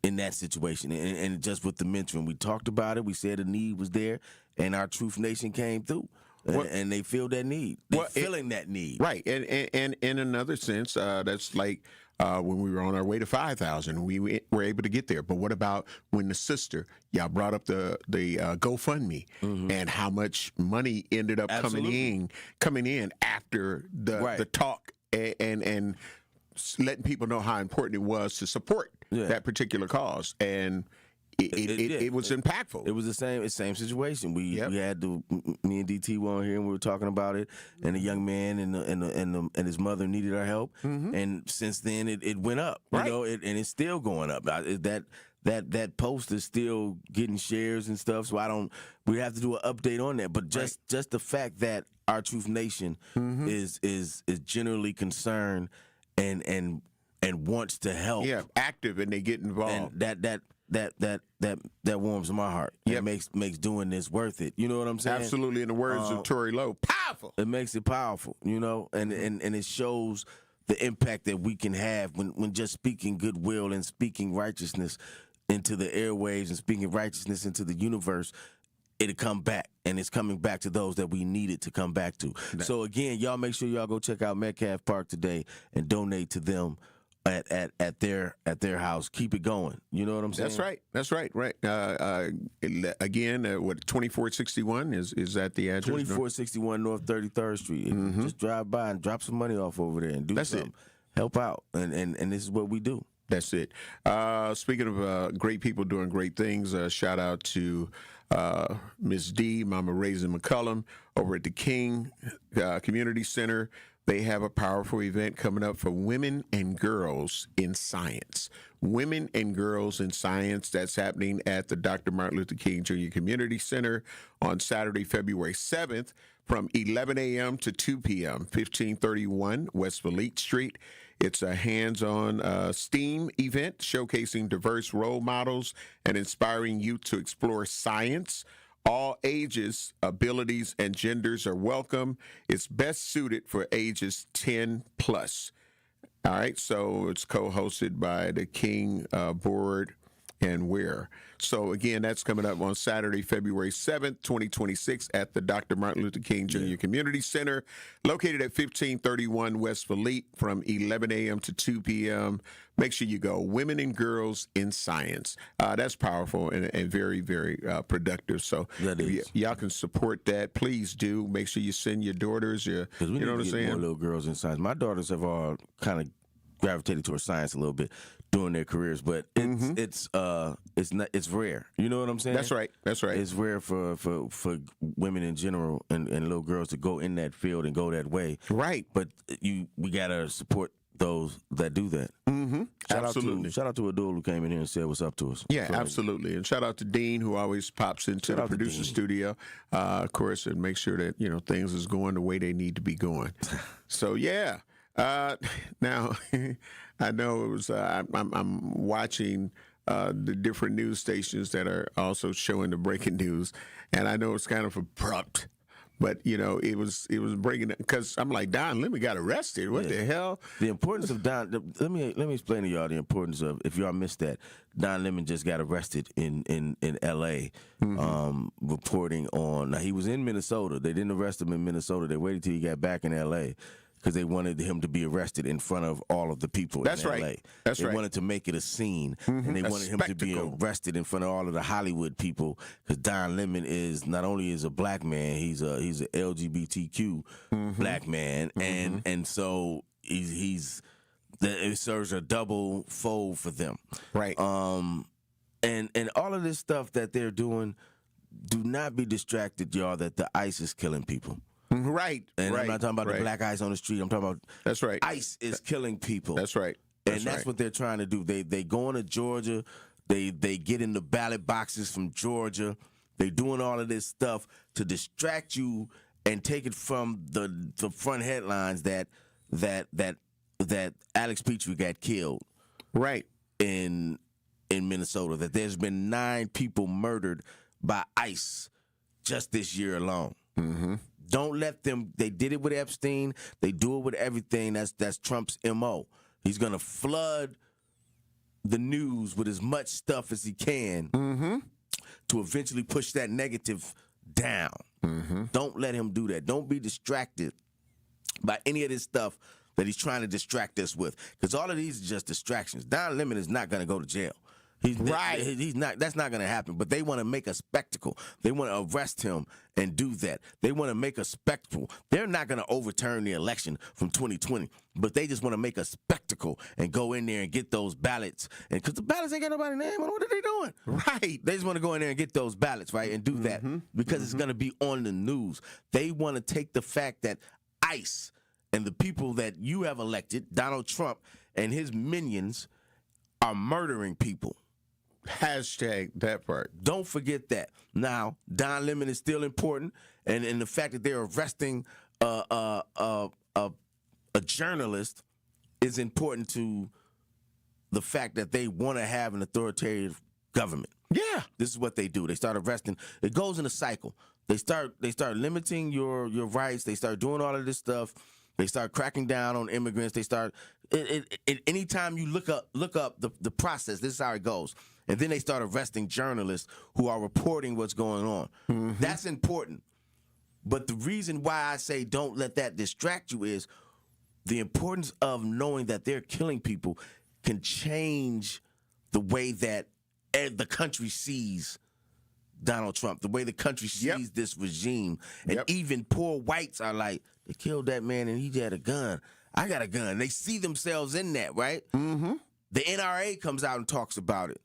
in that situation. And just with the mentoring, we talked about it. We said the need was there, and our Truth Nation came through. And they feel that need. They're feeling that need. Right. And in another sense, that's like when we were on our way to 5,000, we were able to get there. But what about when the sister, y'all brought up the GoFundMe and how much money ended up coming in after the talk and letting people know how important it was to support that particular cause. And it was impactful. It was the same situation. We had me and DT were on here and we were talking about it, and the young man and his mother needed our help, and since then it went up. You know, and it's still going up. That post is still getting shares and stuff. So we have to do an update on that. But just the fact that our Truth Nation is generally concerned and wants to help. Yeah, active, and they get involved. And that warms my heart. It makes doing this worth it. You know what I'm saying? Absolutely. In the words of Tory Lowe, powerful. It makes it powerful, you know, and it shows the impact that we can have when just speaking goodwill and speaking righteousness into the airwaves and speaking righteousness into the universe. It'll come back, and it's coming back to those that we need it to come back to. So again, y'all make sure y'all go check out Metcalf Park today and donate to them. At their house, keep it going. You know what I'm saying? That's right. Right. Again, what 2461 is that the address? 2461 North 33rd Street. Just drive by and drop some money off over there and do something. Help out, and this is what we do. That's it. Speaking of great people doing great things, shout out to Miss D, Mama Raisin McCullum over at the King Community Center. They have a powerful event coming up for women and girls in science. Women and Girls in Science. That's happening at the Dr. Martin Luther King Jr. Community Center on Saturday, February 7th from 11 a.m. to 2 p.m., 1531 West Fleet Street. It's a hands-on STEAM event showcasing diverse role models and inspiring youth to explore science. All ages, abilities, and genders are welcome. It's best suited for ages 10 plus. All right, so it's co-hosted by the King Board and Ware. So, again, that's coming up on Saturday, February 7th, 2026 at the Dr. Martin Luther King Jr. Community Center, located at 1531 West Fleet from 11 a.m. to 2 p.m. Make sure you go. Women and Girls in Science. That's powerful and very, very productive. So, y'all can support that. Please do. Make sure you send your daughters. You know what I'm saying? More little girls in science. My daughters have all kind of gravitated towards science a little bit during their careers, but it's rare. You know what I'm saying? That's right. It's rare for women in general and little girls to go in that field and go that way. Right. But we gotta support those that do that. Absolutely. Shout out to Adul who came in here and said what's up to us. Yeah, absolutely. And shout out to Dean who always pops into the producer studio, of course, and make sure that things is going the way they need to be going. So yeah. Now, I know it was. I'm watching the different news stations that are also showing the breaking news, and I know it's kind of abrupt, But it was bringing it because I'm like, Don Lemon got arrested. What the hell? The importance of Don. Let me explain to y'all the importance of. If y'all missed that, Don Lemon just got arrested in L.A. Reporting on. Now he was in Minnesota. They didn't arrest him in Minnesota. They waited till he got back in L.A. because they wanted him to be arrested in front of all of the people in L.A. They wanted to make it a scene, and they wanted him to be arrested in front of all of the Hollywood people because Don Lemon is not only is a black man, he's a LGBTQ black man, and so it serves a double fold for them. Right. And all of this stuff that they're doing, do not be distracted, y'all, that the ICE is killing people. Right. And I'm not talking about the black ice on the street. I'm talking about that's right. ICE is killing people. That's right. That's what they're trying to do. They go into Georgia. They get in the ballot boxes from Georgia. They doing all of this stuff to distract you and take it from the front headlines that Alex Petrie got killed. Right. In Minnesota. That there's been 9 people murdered by ICE just this year alone. Mm-hmm. Don't let them. They did it with Epstein. They do it with everything. That's Trump's MO. He's gonna flood the news with as much stuff as he can to eventually push that negative down. Don't let him do that. Don't be distracted by any of this stuff that he's trying to distract us with, because all of these are just distractions. Don Lemon is not gonna go to jail. He's not. That's not going to happen. But they want to make a spectacle. They want to arrest him and do that. They want to make a spectacle. They're not going to overturn the election from 2020, but they just want to make a spectacle and go in there and get those ballots. And because the ballots ain't got nobody's name on, what are they doing? Right. They just want to go in there and get those ballots, right, and do that because it's going to be on the news. They want to take the fact that ICE and the people that you have elected, Donald Trump and his minions, are murdering people. Hashtag that part. Don't forget that. Now, Don Lemon is still important, and the fact that they're arresting a journalist is important to the fact that they want to have an authoritative government. Yeah, this is what they do. They start arresting. It goes in a cycle. They start limiting your rights. They start doing all of this stuff. They start cracking down on immigrants. They start anytime you look up the process. This is how it goes. And then they start arresting journalists who are reporting what's going on. That's important. But the reason why I say don't let that distract you is the importance of knowing that they're killing people can change the way that the country sees Donald Trump, the way the country sees this regime. And even poor whites are like, they killed that man and he had a gun. I got a gun. They see themselves in that, right? The NRA comes out and talks about it.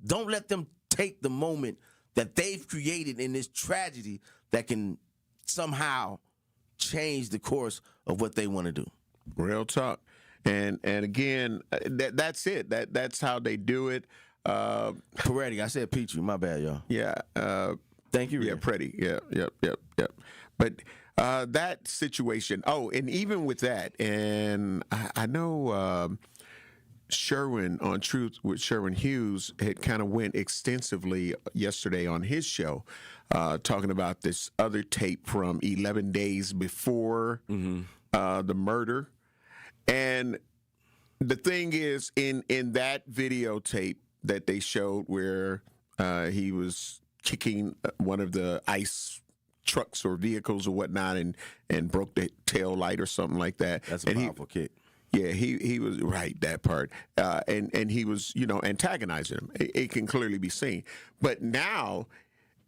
Don't let them take the moment that they've created in this tragedy that can somehow change the course of what they want to do. Real talk. And again, that's it. That's how they do it. Peretti, I said Petrie. My bad, y'all. Yeah. Thank you, Rhea. Yeah, Peretti. Yep. But that situation. Oh, and even with that, and I know Sherwin on Truth with Sherwin Hughes had kind of went extensively yesterday on his show, talking about this other tape from 11 days before the murder. And the thing is, in that videotape that they showed where he was kicking one of the ICE trucks or vehicles or whatnot and broke the tail light or something like that. That's a powerful kick. Yeah, he was right, that part. And he was, antagonizing him. It can clearly be seen. But now,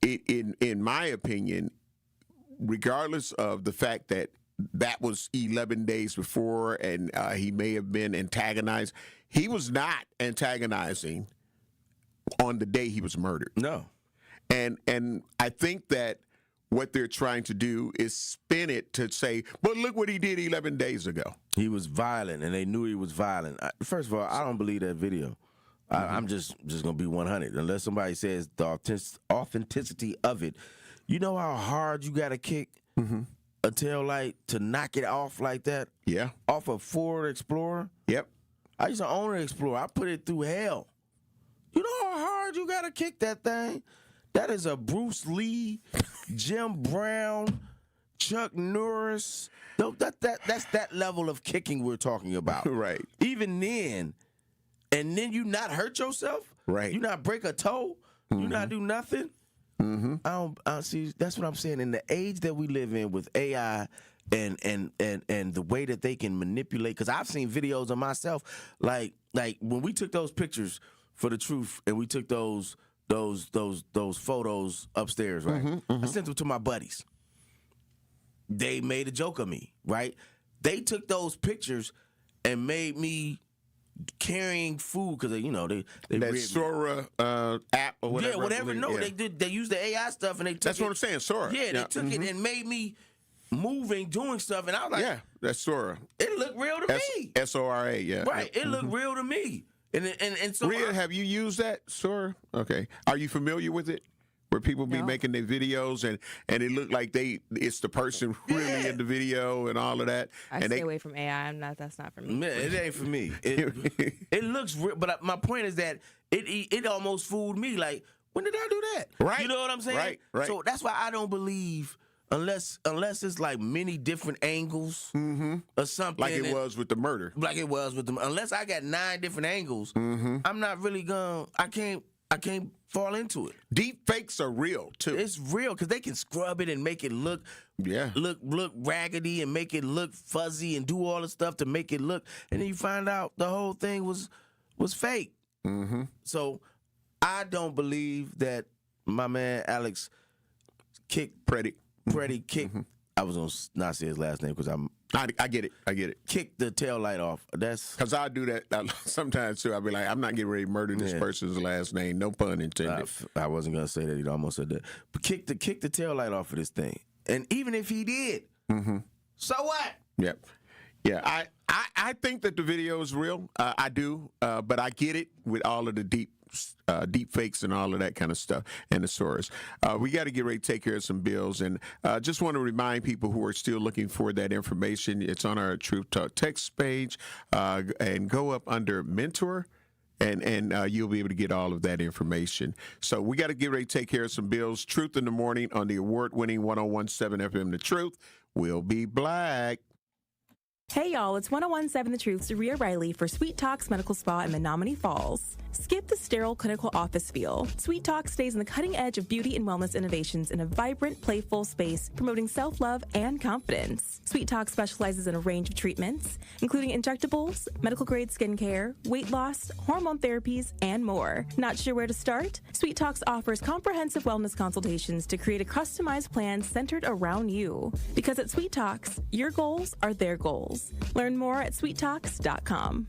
in my opinion, regardless of the fact that was 11 days before and he may have been antagonized, he was not antagonizing on the day he was murdered. No. And I think that what they're trying to do is spin it to say, but look what he did 11 days ago. He was violent, and they knew he was violent. First of all, I don't believe that video. I'm just going to be 100. Unless somebody says the authenticity of it. You know how hard you got to kick a tail light to knock it off like that? Yeah. Off a Ford Explorer? Yep. I used to own an Explorer. I put it through hell. You know how hard you got to kick that thing? That is a Bruce Lee Jim Brown, Chuck Norris. That's that level of kicking we're talking about. Right. Even then, and then you not hurt yourself. Right. You not break a toe. You not do nothing. I don't see. That's what I'm saying. In the age that we live in with AI and the way that they can manipulate, because I've seen videos of myself, like when we took those pictures for the truth, and we took those photos upstairs, right? I sent them to my buddies. They made a joke of me, right? They took those pictures and made me carrying food because they that Sora app or whatever. Yeah, whatever. No, yeah. they used the AI stuff and they took That's what I'm saying, Sora. Yeah, they took it and made me moving, doing stuff, and I was like, yeah, that's Sora. It looked real to me. SORA, yeah. Right, it looked real to me. And so Rhea, have you used that, Sora? Okay. Are you familiar with it? Where people be making their videos and it look like it's the person really in the video and all of that. I stay away from AI. That's not for me. Man, it ain't for me. It looks real, but my point is that it almost fooled me. Like, when did I do that? Right. You know what I'm saying? Right. So that's why I don't believe unless it's like many different angles or something. Like it was with the murder. Like it was with the unless I got 9 different angles, I'm not really I can't fall into it. Deep fakes are real too. It's real because they can scrub it and make it look raggedy and make it look fuzzy and do all the stuff to make it look, and then you find out the whole thing was fake. So I don't believe that my man Alex kicked Freddie kicked. I was gonna not say his last name because I get it. Kick the tail light off. That's because I do that sometimes too. I'll be like, I'm not getting ready to murder this person's last name. No pun intended. I wasn't gonna say that. He almost said that. But kick the tail light off of this thing. And even if he did, so what? Yep. Yeah. I think that the video is real. I do, but I get it with all of the deep fakes and all of that kind of stuff and the source. We got to get ready to take care of some bills, and just want to remind people who are still looking for that information. It's on our Truth Talk text page, and go up under Mentor. And you'll be able to get all of that information. So we got to get ready to take care of some bills. Truth in the Morning on the award-winning 101.7 FM The Truth will be black. Hey y'all, it's 101.7 The Truth's Rhea Riley for Sweet Talks Medical Spa in Menominee Falls. Skip the sterile clinical office feel. Sweet Talk stays on the cutting edge of beauty and wellness innovations in a vibrant, playful space promoting self-love and confidence. Sweet Talk specializes in a range of treatments, including injectables, medical-grade skincare, weight loss, hormone therapies, and more. Not sure where to start? Sweet Talks offers comprehensive wellness consultations to create a customized plan centered around you. Because at Sweet Talks, your goals are their goals. Learn more at sweettalks.com.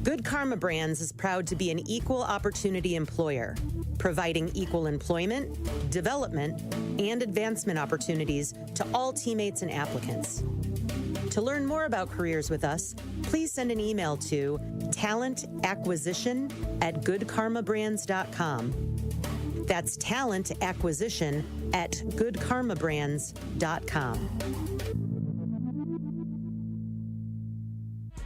Good Karma Brands is proud to be an equal opportunity employer, providing equal employment, development, and advancement opportunities to all teammates and applicants. To learn more about careers with us, please send an email to talentacquisition@goodkarmabrands.com. That's talentacquisition@goodkarmabrands.com.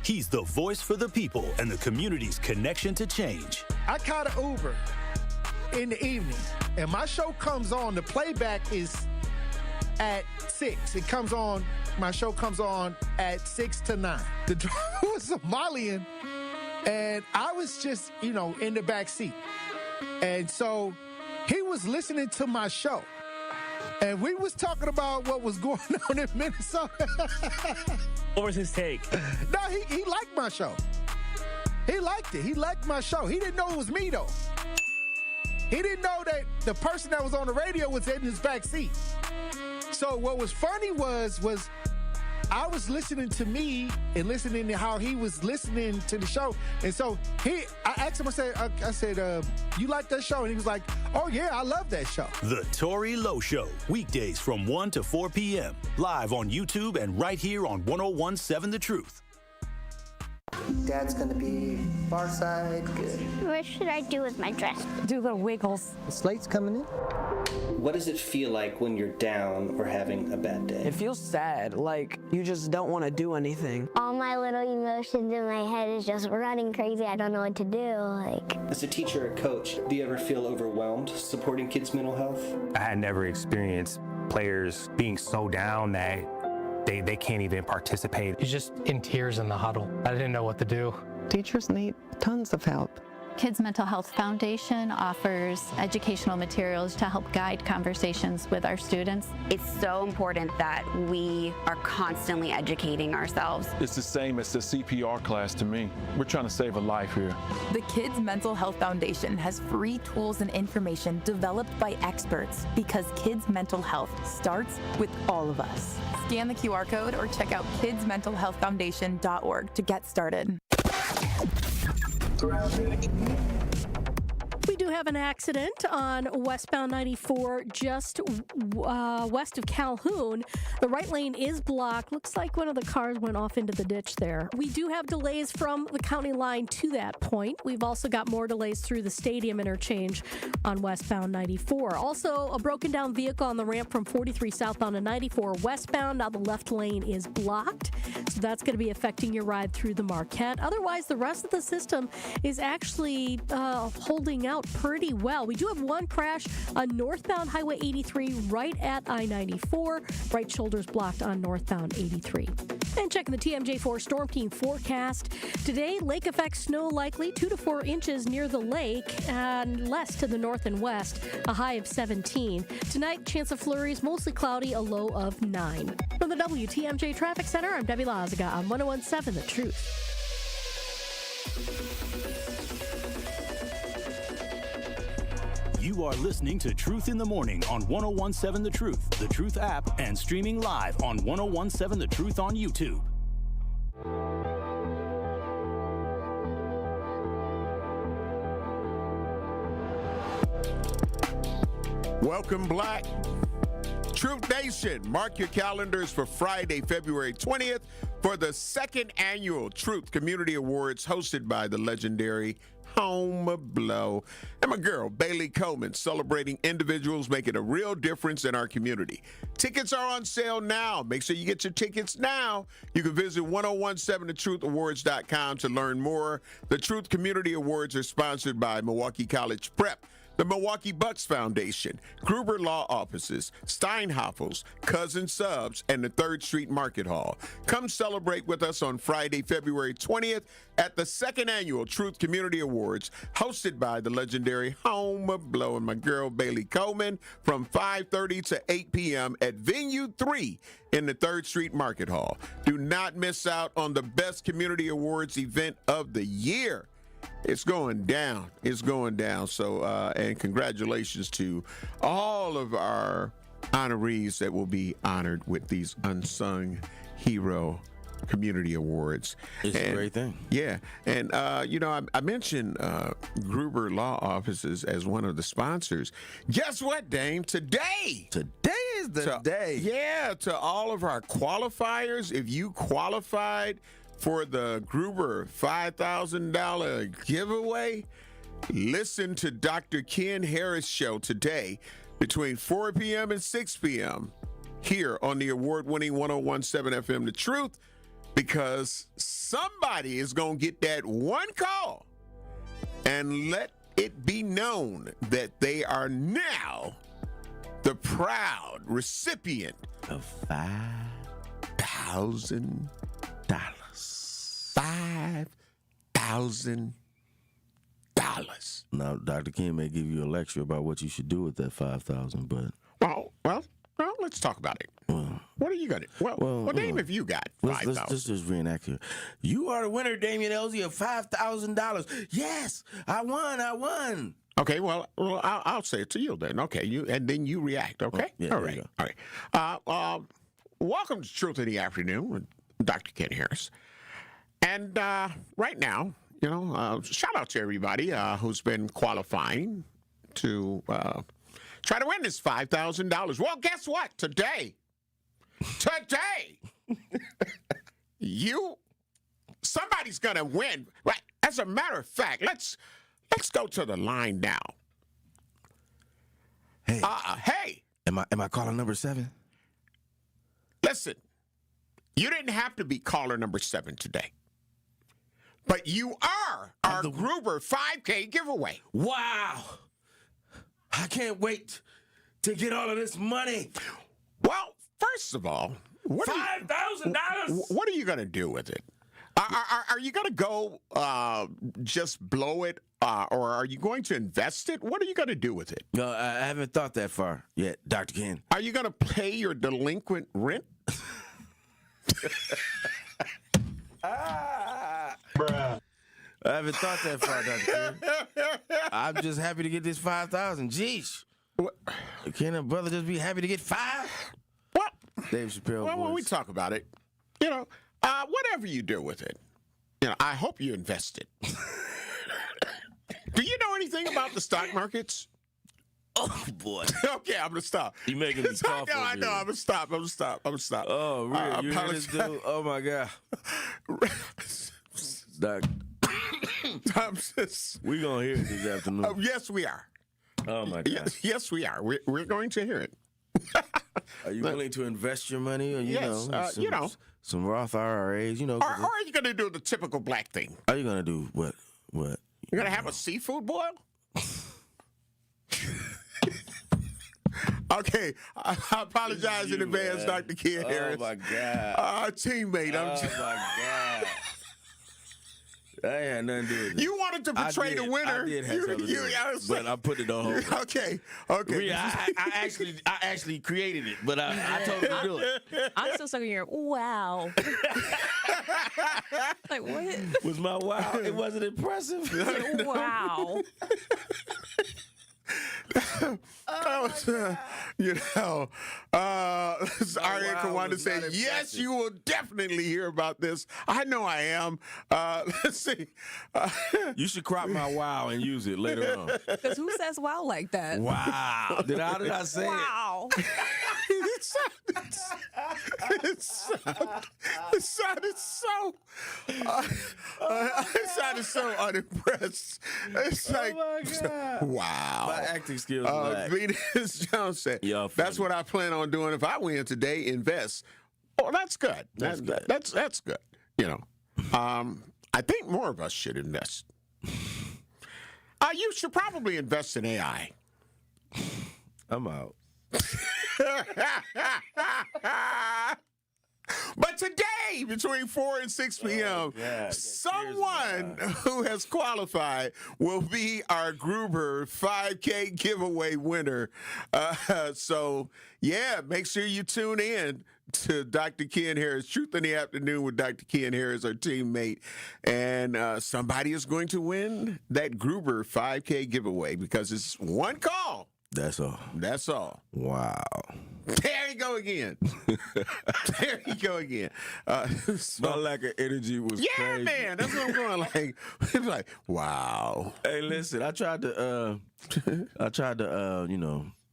He's the voice for the people and the community's connection to change. I caught an Uber in the evening, and my show comes on. The playback is at 6. My show comes on at 6 to 9. The driver was Somalian, and I was just, in the back seat. And so he was listening to my show. And we was talking about what was going on in Minnesota. What was his take? No, he liked my show. He liked it. He liked my show. He didn't know it was me, though. He didn't know that the person that was on the radio was in his back seat. So what was funny was I was listening to me and listening to how he was listening to the show. And so I asked him, I said, you like that show? And he was like, oh, yeah, I love that show. The Tory Lowe Show, weekdays from 1 to 4 p.m., live on YouTube and right here on 101.7 The Truth. Dad's gonna be far side, good. What should I do with my dress? Do little wiggles. The slate's coming in. What does it feel like when you're down or having a bad day? It feels sad, like you just don't want to do anything. All my little emotions in my head is just running crazy. I don't know what to do. As a teacher or coach, do you ever feel overwhelmed supporting kids' mental health? I had never experienced players being so down that they can't even participate. He's just in tears in the huddle. I didn't know what to do. Teachers need tons of help. Kids Mental Health Foundation offers educational materials to help guide conversations with our students. It's so important that we are constantly educating ourselves. It's the same as the CPR class to me. We're trying to save a life here. The Kids Mental Health Foundation has free tools and information developed by experts because kids' mental health starts with all of us. Scan the QR code or check out kidsmentalhealthfoundation.org to get started. We do have an accident on westbound 94 just west of Calhoun. The right lane is blocked. Looks like one of the cars went off into the ditch there. We do have delays from the county line to that point. We've also got more delays through the stadium interchange on westbound 94. Also, a broken down vehicle on the ramp from 43 southbound to 94 westbound. Now the left lane is blocked. So that's going to be affecting your ride through the Marquette. Otherwise, the rest of the system is actually holding out pretty well. We do have one crash on northbound Highway 83 right at I-94. Right shoulder's blocked on northbound 83. And checking the TMJ4 Storm Team forecast. Today, lake effect snow likely 2 to 4 inches near the lake and less to the north and west, a high of 17. Tonight, chance of flurries, mostly cloudy, a low of 9. From the WTMJ Traffic Center, I'm Debbie Lazaga on 101.7 The Truth. You are listening to Truth in the Morning on 101.7 The Truth app, and streaming live on 101.7 The Truth on YouTube. Welcome, Black Truth Nation. Mark your calendars for Friday, February 20th for the second annual Truth Community Awards hosted by the legendary Home of Blow and my girl Bailey Coleman, celebrating individuals making a real difference in our community. Tickets are on sale now. Make sure you get your tickets now. You can visit 1017thetruthAwards.com to learn more. The Truth Community Awards are sponsored by Milwaukee College Prep, the Milwaukee Bucks Foundation, Gruber Law Offices, Steinhoffels, Cousin Subs, and the 3rd Street Market Hall. Come celebrate with us on Friday, February 20th at the second annual Truth Community Awards, hosted by the legendary Home of Blow and my girl Bailey Coleman from 5:30 to 8 p.m. at Venue 3 in the 3rd Street Market Hall. Do not miss out on the best community awards event of the year. It's going down. It's going down. So, and congratulations to all of our honorees that will be honored with these Unsung Hero Community Awards. It's a great thing. Yeah. And, you know, I mentioned Gruber Law Offices as one of the sponsors. Guess what, Dame? Today is the day. Yeah. To all of our qualifiers, if you qualified for the Gruber $5,000 giveaway, listen to Dr. Ken Harris' show today between 4 p.m. and 6 p.m. here on the award-winning 101.7 FM The Truth, because somebody is going to get that one call and let it be known that they are now the proud recipient of $5,000. $5,000. Now, Dr. King may give you a lecture about what you should do with that $5,000, but well, let's talk about it. What are you gonna? Well, Dame, if you got $5,000, let's just reenact here. You are the winner, Damian Ellzey, of $5,000. Yes, I won. Okay, well, I'll say it to you then. Okay, and then you react. Okay, yeah, all right. Welcome to Truth in the Afternoon with Dr. Ken Harris. And right now, you know, shout out to everybody who's been qualifying to try to win this $5,000. Well, guess what? Today, somebody's gonna win. Right? As a matter of fact, let's go to the line now. Hey. Am I caller number 7? Listen, you didn't have to be caller number 7 today. But you are our Gruber 5K giveaway. Wow. I can't wait to get all of this money. Well, first of all, $5,000. What are you going to do with it? Are you going to go just blow it, or are you going to invest it? What are you going to do with it? No, I haven't thought that far yet, Dr. Ken. Are you going to pay your delinquent rent? Bruh. I haven't thought that far, Dr. Ken. I'm just happy to get this $5,000. Jeez. Can a brother just be happy to get 5? What? Dave Chappelle. Well, when we talk about it, whatever you do with it, I hope you invest it. Do you know anything about the stock markets? Oh, boy. Okay, I'm going to stop. You making me cough. I know. I'm going to stop. Oh, Rhea, you hear this dude? Oh, my God. Doc. Thompson. We're going to hear it this afternoon. Yes, we are. Oh, my God. Yes, we are. We're going to hear it. Are you willing to invest your money? Or, Yes, some Roth IRAs, Or are you going to do the typical black thing? Are you going to do what? You're going to have a seafood boil? Okay, I apologize in advance, Dr. Ken Harris. Oh, my God. Our teammate. Oh, my God. That had nothing to do with it. You wanted to portray the winner. I did have something to do with it, but I put it on hold. Okay. Rhea, I actually created it, but I told her to do it. I'm still stuck in here. Wow. Like, what? Was my wow? It wasn't impressive. Wow. Ariel Kawanda said, yes, you will definitely hear about this. I know I am. Let's see. You should crop my wow and use it later on. Because who says wow like that? Wow. Did I say wow. It sounded so unimpressed. It's like, oh my God. Wow. My acting skills. Venus Jones said, that's what I plan on doing if I win today. Invest. Oh, that's good. That's good. That's good. I think more of us should invest. You should probably invest in AI. I'm out. But today, between 4 and 6 p.m., someone who has qualified will be our Gruber 5K giveaway winner. So, make sure you tune in to Dr. Ken Harris, Truth in the Afternoon with Dr. Ken Harris, our teammate. And somebody is going to win that Gruber 5K giveaway because it's one call. That's all. That's all. Wow. There you go again. My lack of energy was crazy. Yeah, man. That's what I'm going like. It's like, wow. Hey, listen, I tried to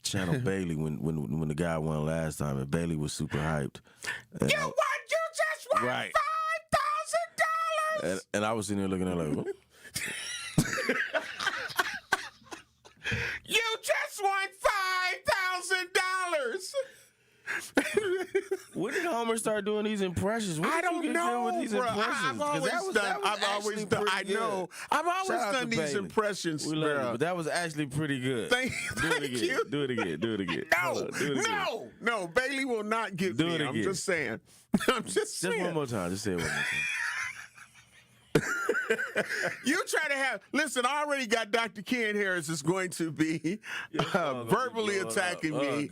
channel Bailey when the guy won last time, and Bailey was super hyped. And You just won right. $5,000. And I was sitting there looking at her like, what? You just won $5,000. When did Homer start doing these impressions? When I did you don't get know, with these bro. impressions? I've always done. I know. I've always done these impressions, bro. But that was actually pretty good. Thank you. Do it again. No. Bailey will not get do me. it again. I'm just saying. Just one more time. Just say it one more time. You try to have. Listen, I already got Dr. Ken Harris is going to be verbally attacking me.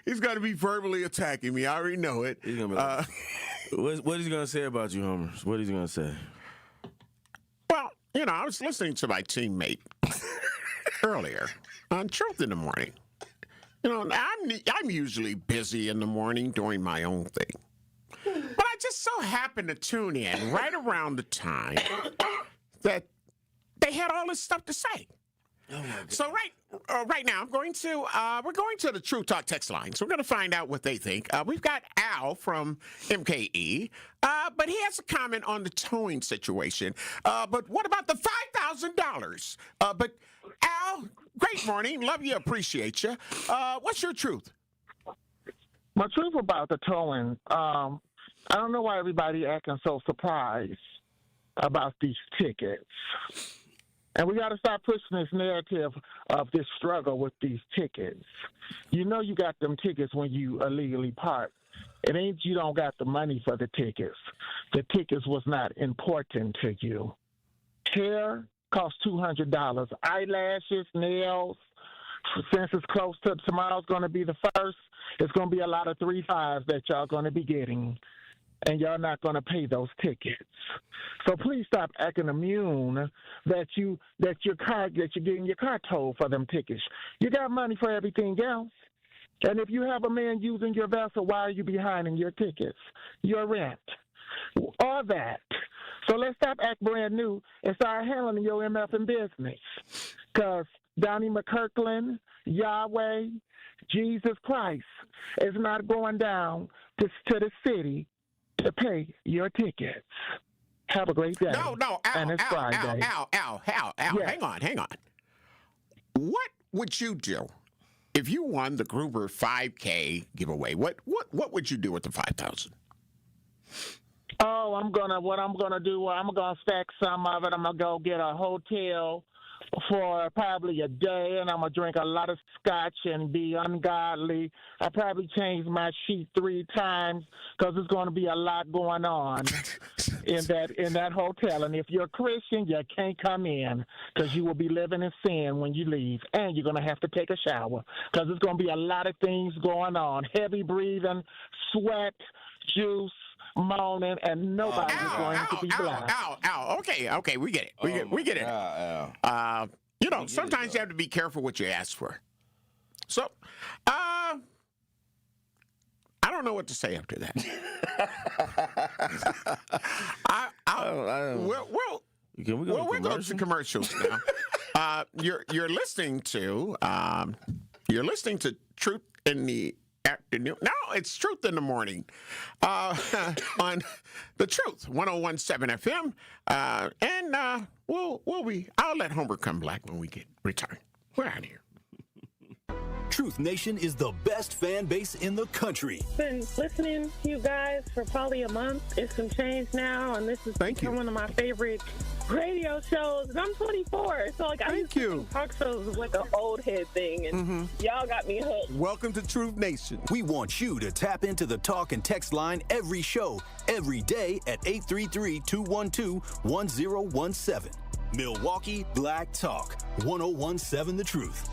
He's going to be verbally attacking me. I already know it. He's gonna be what is he going to say about you, Homer? What is he going to say? Well, I was listening to my teammate earlier on Truth in the Morning. I'm usually busy in the morning doing my own thing. But I just so happened to tune in right around the time that they had all this stuff to say. So right now, we're going to the True Talk text line. So we're going to find out what they think. We've got Al from MKE, but he has a comment on the towing situation. But what about the $5,000? But Al, great morning. Love you, appreciate you. What's your truth? My truth about the towing, I don't know why everybody acting so surprised about these tickets. And we got to stop pushing this narrative of this struggle with these tickets. You know you got them tickets when you illegally park. It ain't you don't got the money for the tickets. The tickets was not important to you. Hair costs $200. Eyelashes, nails. Since it's close to tomorrow's going to be the first, it's going to be a lot of 3-5s that y'all going to be getting. And y'all not going to pay those tickets. So please stop acting immune that you're getting your car towed for them tickets. You got money for everything else. And if you have a man using your vessel, why are you behind in your tickets, your rent, all that? So let's stop acting brand new and start handling your MF business. Because Donnie McKirkland, Yahweh, Jesus Christ is not going down to the city to pay your tickets. Have a great day. No, Al, Al, yes. hang on. What would you do if you won the Gruber 5K giveaway? What would you do with the $5,000? Oh, what I'm gonna do, I'm gonna stack some of it. I'm gonna go get a hotel for probably a day, and I'm going to drink a lot of scotch and be ungodly. I probably change my sheet 3 times because there's going to be a lot going on in that hotel. And if you're a Christian, you can't come in because you will be living in sin when you leave, and you're going to have to take a shower because there's going to be a lot of things going on. Heavy breathing, sweat, juice, moaning, and nobody's going to be blind. Okay, we get it. We get it. Sometimes you have to be careful what you ask for. So, I don't know what to say after that. We'll go to commercials now. You're listening to Truth in the Afternoon. No, it's Truth in the Morning on the Truth 101.7 FM. And I'll let Homer come back when we return. We're out of here. Truth Nation is the best fan base in the country. Been listening to you guys for probably a month. It's some change now, and this is one of my favorite radio shows. And I'm 24, so I used to think talk shows was like an old head thing, and y'all got me hooked. Welcome to Truth Nation. We want you to tap into the talk and text line every show, every day at 833-212-1017. Milwaukee Black Talk 101.7 The Truth.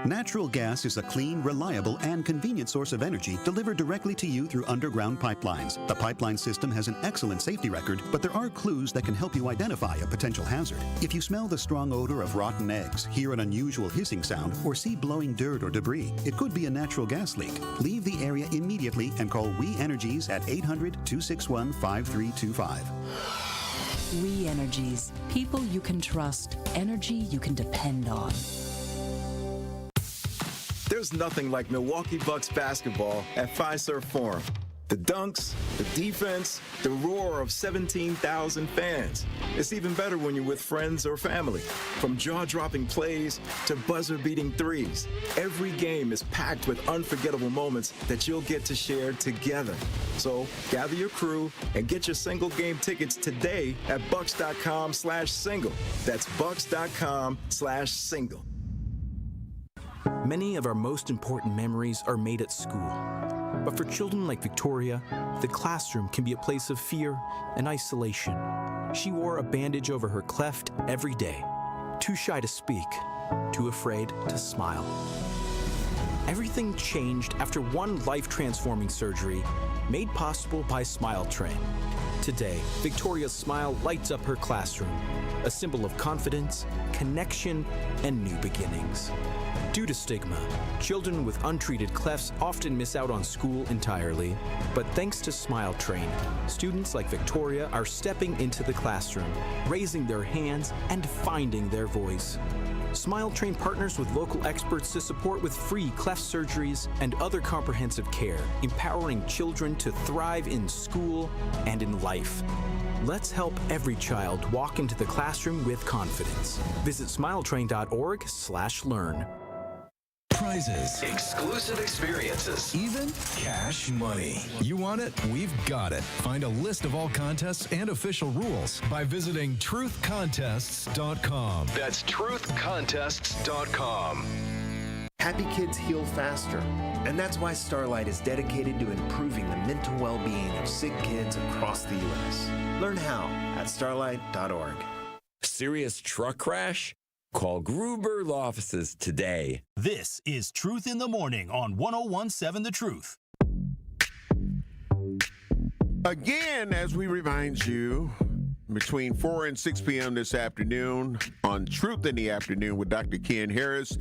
Natural gas is a clean, reliable, and convenient source of energy delivered directly to you through underground pipelines. The pipeline system has an excellent safety record, but there are clues that can help you identify a potential hazard. If you smell the strong odor of rotten eggs, hear an unusual hissing sound, or see blowing dirt or debris, it could be a natural gas leak. Leave the area immediately and call We Energies at 800-261-5325. We Energies. People you can trust. Energy you can depend on. There's nothing like Milwaukee Bucks basketball at Fiserv Forum. The dunks, the defense, the roar of 17,000 fans. It's even better when you're with friends or family. From jaw-dropping plays to buzzer-beating threes, every game is packed with unforgettable moments that you'll get to share together. So gather your crew and get your single game tickets today at bucks.com/single. That's bucks.com/single. Many of our most important memories are made at school. But for children like Victoria, the classroom can be a place of fear and isolation. She wore a bandage over her cleft every day, too shy to speak, too afraid to smile. Everything changed after one life-transforming surgery made possible by Smile Train. Today, Victoria's smile lights up her classroom, a symbol of confidence, connection, and new beginnings. Due to stigma, children with untreated clefts often miss out on school entirely. But thanks to Smile Train, students like Victoria are stepping into the classroom, raising their hands, and finding their voice. Smile Train partners with local experts to support with free cleft surgeries and other comprehensive care, empowering children to thrive in school and in life. Let's help every child walk into the classroom with confidence. Visit smiletrain.org/learn. Prizes, exclusive experiences, even cash money. You want it? We've got it. Find a list of all contests and official rules by visiting truthcontests.com. That's truthcontests.com. Happy kids heal faster, and that's why Starlight is dedicated to improving the mental well-being of sick kids across the U.S. Learn how at starlight.org. Serious truck crash? Call Gruber Law Offices today. This is Truth in the Morning on 101.7 The Truth. Again, as we remind you, between 4 and 6 p.m. this afternoon on Truth in the Afternoon with Dr. Ken Harris,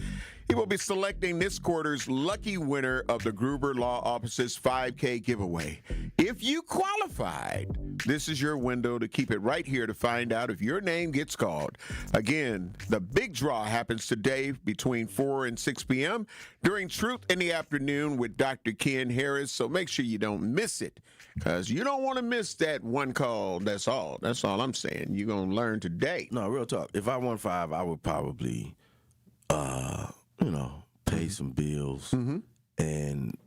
he will be selecting this quarter's lucky winner of the Gruber Law Office's 5K giveaway. If you qualified, this is your window to keep it right here to find out if your name gets called. Again, the big draw happens today between 4 and 6 p.m. during Truth in the Afternoon with Dr. Ken Harris, so make sure you don't miss it, because you don't want to miss that one call. That's all I'm saying. You're going to learn today. No, real talk. If I won 5, I would probably, pay some bills and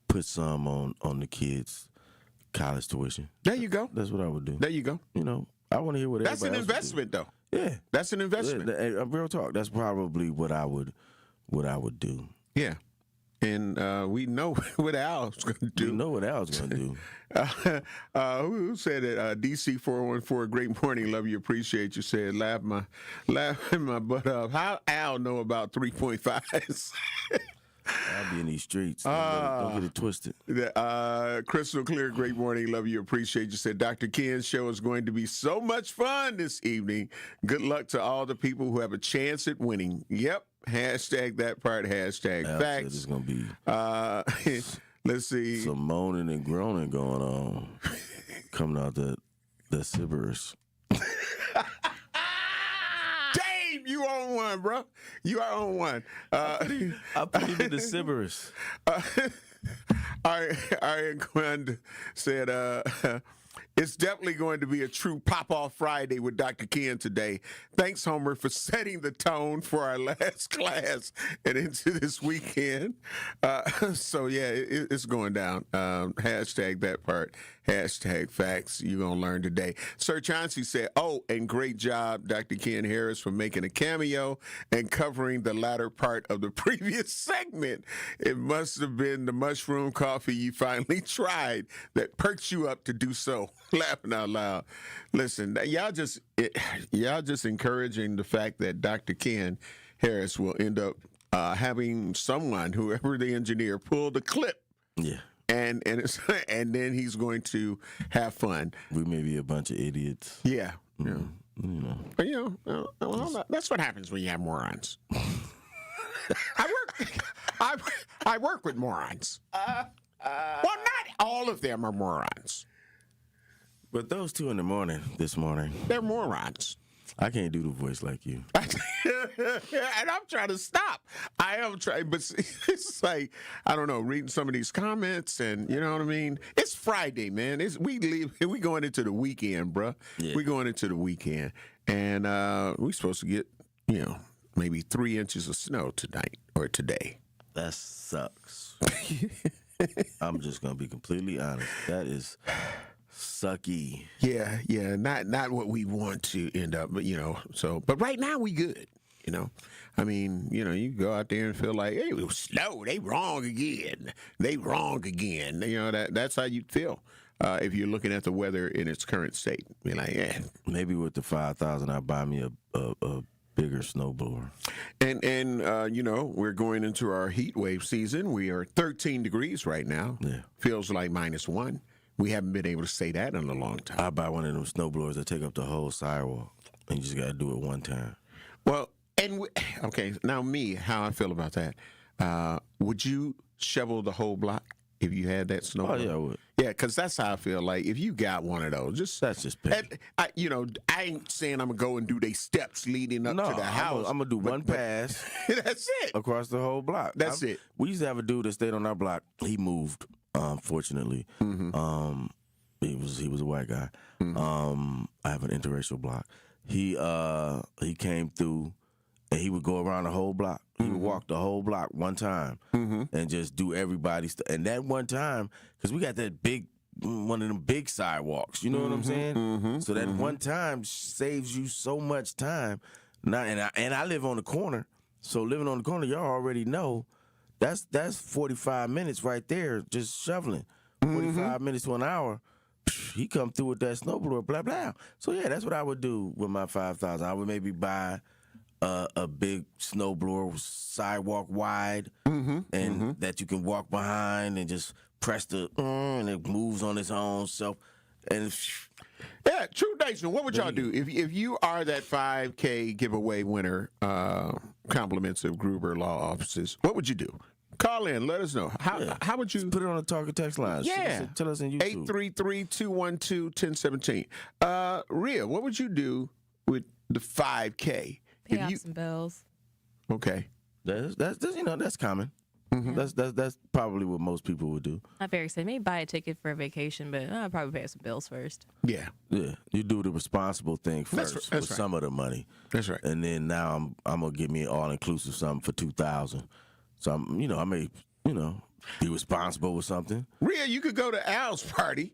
put some on the kids' college tuition. There you go. That's what I would do. There you go. I want to hear what that's an investment, though. Yeah, that's an investment. Real talk. That's probably what I would do. Yeah. And we know what Al's going to do. We know what Al's going to do. Who said it? DC 414. Great morning, love you, appreciate you. Said laughing my butt up. How Al know about 3.5s? I'll be in these streets. Don't get it twisted. Crystal Clear, great morning, love you, appreciate you. Said Dr. Ken's show is going to be so much fun this evening. Good luck to all the people who have a chance at winning. Yep. Hashtag that part, hashtag Al facts. It's going to be let's see. Some moaning and groaning going on coming out the Sibbers. Dave, you on one, bro. You are on one. I put him in the Sibbers. Arian Quinn said, it's definitely going to be a true pop-off Friday with Dr. Ken today. Thanks, Homer, for setting the tone for our last class and into this weekend. So, yeah, it's going down. Hashtag that part. Hashtag facts. You're going to learn today. Sir Chauncey said, and great job, Dr. Ken Harris, for making a cameo and covering the latter part of the previous segment. It must have been the mushroom coffee you finally tried that perked you up to do so. Laughing out loud. Listen, y'all just encouraging the fact that Dr. Ken Harris will end up having someone, whoever the engineer, pull the clip. Yeah. And then he's going to have fun. We may be a bunch of idiots. Yeah. But that's what happens when you have morons. I work with morons. Well, not all of them are morons. But those two in the morning, this morning, they're morons. I can't do the voice like you. And I'm trying to stop. I am trying, but it's like, I don't know, reading some of these comments and, you know what I mean? It's Friday, man. We going into the weekend, bruh. Yeah. We going into the weekend. And we supposed to get, maybe 3 inches of snow tonight or today. That sucks. I'm just going to be completely honest. That is sucky. Yeah, not what we want to end up, but but right now we good. I mean, you go out there and feel like, hey, it was snow. They wrong again. That's how you feel if you're looking at the weather in its current state. Be like, yeah. Maybe with the 5,000, I'll buy me a bigger snowblower. And we're going into our heat wave season. We are 13 degrees right now. Yeah. Feels like -1. We haven't been able to say that in a long time. I'll buy one of them snowblowers that take up the whole sidewalk, and you just got to do it one time. Well, Okay, now me, how I feel about that. Would you shovel the whole block if you had that snowblower? Oh, yeah, I would. Yeah, because that's how I feel. Like, if you got one of those, that's just petty. I ain't saying I'm going to go and do they steps leading up to the house. I'm going to do one pass. That's it. Across the whole block. That's it. We used to have a dude that stayed on our block. He moved, fortunately. Mm-hmm. He was a white guy. Mm-hmm. I have an interracial block. He came through, and he would go around the whole block. He would walk the whole block one time and just do everybody's. And that one time, because we got that one of them big sidewalks. You know what I'm saying? So that one time saves you so much time. Now, and I live on the corner. So living on the corner, y'all already know that's 45 minutes right there just shoveling. 45 minutes to an hour. He come through with that snowblower, blah, blah. So, yeah, that's what I would do with my $5,000. I would maybe buy a big snowblower sidewalk wide and that you can walk behind and just press and it moves on its own self. And yeah, True Nation, what would y'all do if you are that 5K giveaway winner, compliments of Gruber Law Offices? What would you do? Call in, let us know. How would you just put it on the talk and text line? Yeah, tell us in YouTube. 833-212-1017. Rhea, what would you do with the 5K? Pay off some bills. Okay, that's common. That's probably what most people would do. Not very excited. Maybe buy a ticket for a vacation, but I'd probably pay some bills first. Yeah. You do the responsible thing first that's with right. some of the money. That's right. And then now I'm gonna get me an all inclusive something for $2,000. So I may be responsible with something. Rhea, you could go to Al's party.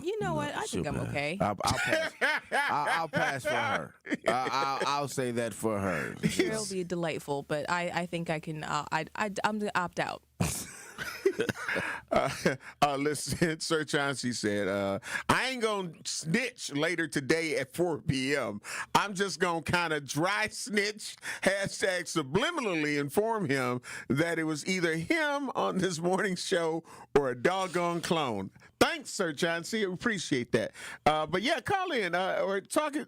You know what? I think I'm okay. I'll pass. I'll pass for her. I'll say that for her. It'll be delightful, but I think I can. I'm gonna opt out. Listen, Sir Chauncey said, I ain't going to snitch later today at 4 p.m. I'm just going to kind of dry snitch, #subliminally inform him that it was either him on this morning show or a doggone clone. Thanks, Sir Chauncey. I appreciate that. But yeah, call in or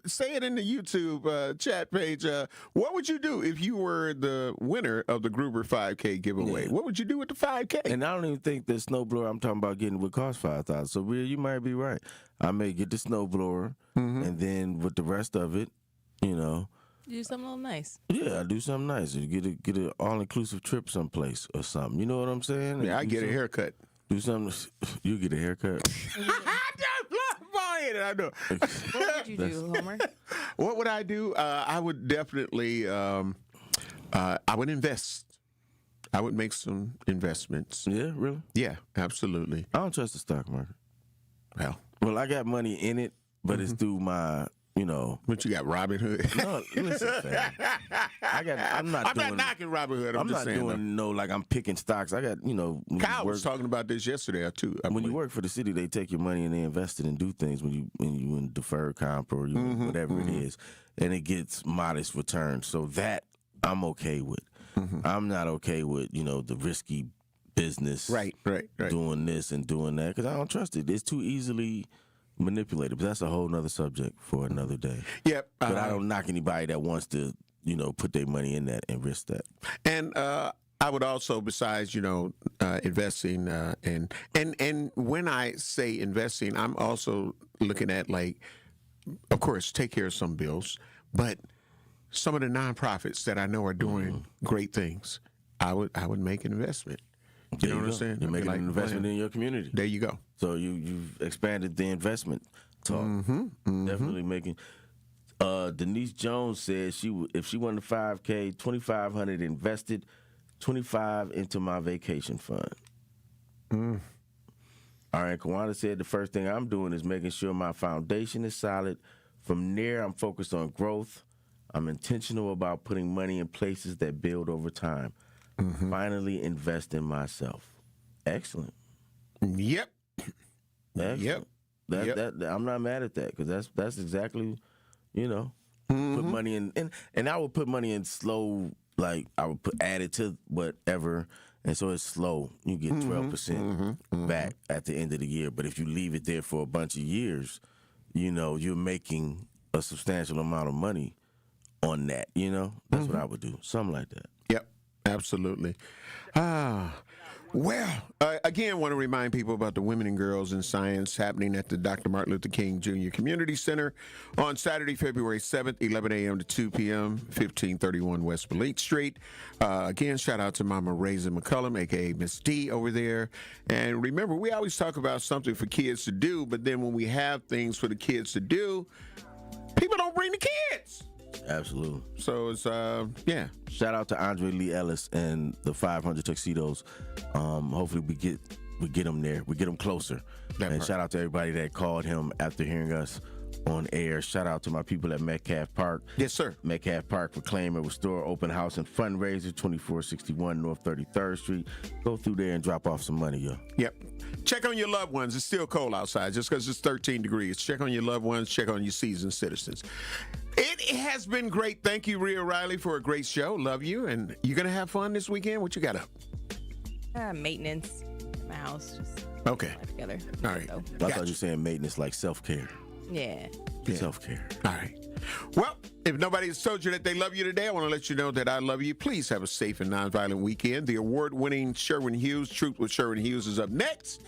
say it in the YouTube chat page. What would you do if you were the winner of the Gruber 5K giveaway? What would you do with the 5K? And I don't even think the snowblower I'm talking about getting would cost $5,000. So, Rhea, you might be right. I may get the snowblower, and then with the rest of it, do something a little nice. Yeah, I do something nice. You get an all-inclusive trip someplace or something. You know what I'm saying? Yeah, I get a haircut. Do something. You get a haircut. I know. What would you do, Homer? What would I do? I would definitely. I would invest. I would make some investments. Yeah, really? Yeah, absolutely. I don't trust the stock market. Well, I got money in it, but it's through my. But you got Robin Hood. No, listen, fam. I'm not knocking Robin Hood. I'm just not saying, doing like I'm picking stocks. I got, Kyle was talking about this yesterday too. When you work for the city, they take your money and they invest it and do things when you in deferred comp or whatever it is, and it gets modest returns. So that I'm okay with. I'm not okay with the risky business, right, doing this and doing that because I don't trust it. It's too easily manipulated, but that's a whole nother subject for another day. Yep. But I don't knock anybody that wants to, put their money in that and risk that. And I would also, besides, investing, and when I say investing, I'm also looking at, like, of course, take care of some bills, but some of the nonprofits that I know are doing great things, I would make an investment. You know what I'm saying? You're making an investment in your community. There you go. So you've expanded the investment talk. Definitely making. Denise Jones said if she won the 5K, $2,500 invested, $25 into my vacation fund. All right, Kawanda said the first thing I'm doing is making sure my foundation is solid. From there, I'm focused on growth. I'm intentional about putting money in places that build over time. Finally invest in myself. Excellent. Yep. Excellent. That I'm not mad at that because that's exactly, put money in and I would put money in slow, like I would add it to whatever, and so it's slow. You get 12% back at the end of the year. But if you leave it there for a bunch of years, you're making a substantial amount of money on that, you know? That's what I would do. Something like that. Yep, absolutely. Well, again, want to remind people about the Women and Girls in Science happening at the Dr. Martin Luther King Jr. Community Center on Saturday, February 7th, 11 a.m. to 2 p.m., 1531 West Belize Street. Again, shout out to Mama Raisin McCullum, a.k.a. Miss D over there. And remember, we always talk about something for kids to do, but then when we have things for the kids to do, people don't bring the kids. Absolutely. So it's yeah. Shout out to Andre Lee Ellis and the 500 Tuxedos. Hopefully we get them there. We get them closer. Shout out to everybody that called him after hearing us on air. Shout out to my people at Metcalf Park. Yes, sir. Metcalf Park Reclaim and Restore Open House and Fundraiser, 2461 North 33rd Street. Go through there and drop off some money, yo. Yep. Check on your loved ones. It's still cold outside just because it's 13 degrees. Check on your loved ones. Check on your seasoned citizens. It has been great. Thank you, Rhea Riley, for a great show. Love you. And you going to have fun this weekend? What you got up? Maintenance at my house. Just okay. Together. All right. I thought you were saying maintenance like self-care. Yeah. Self-care. All right. Well, if nobody's told you that they love you today, I want to let you know that I love you. Please have a safe and nonviolent weekend. The award-winning Sherwin Hughes, Truth with Sherwin Hughes, is up next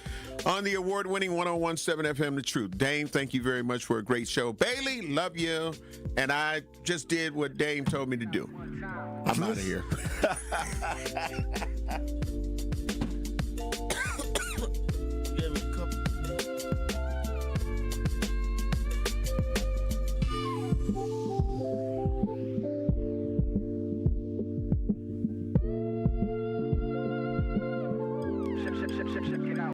on the award-winning 101.7 FM, The Truth. Dame, thank you very much for a great show. Bailey, love you. And I just did what Dame told me to do. I'm out of here.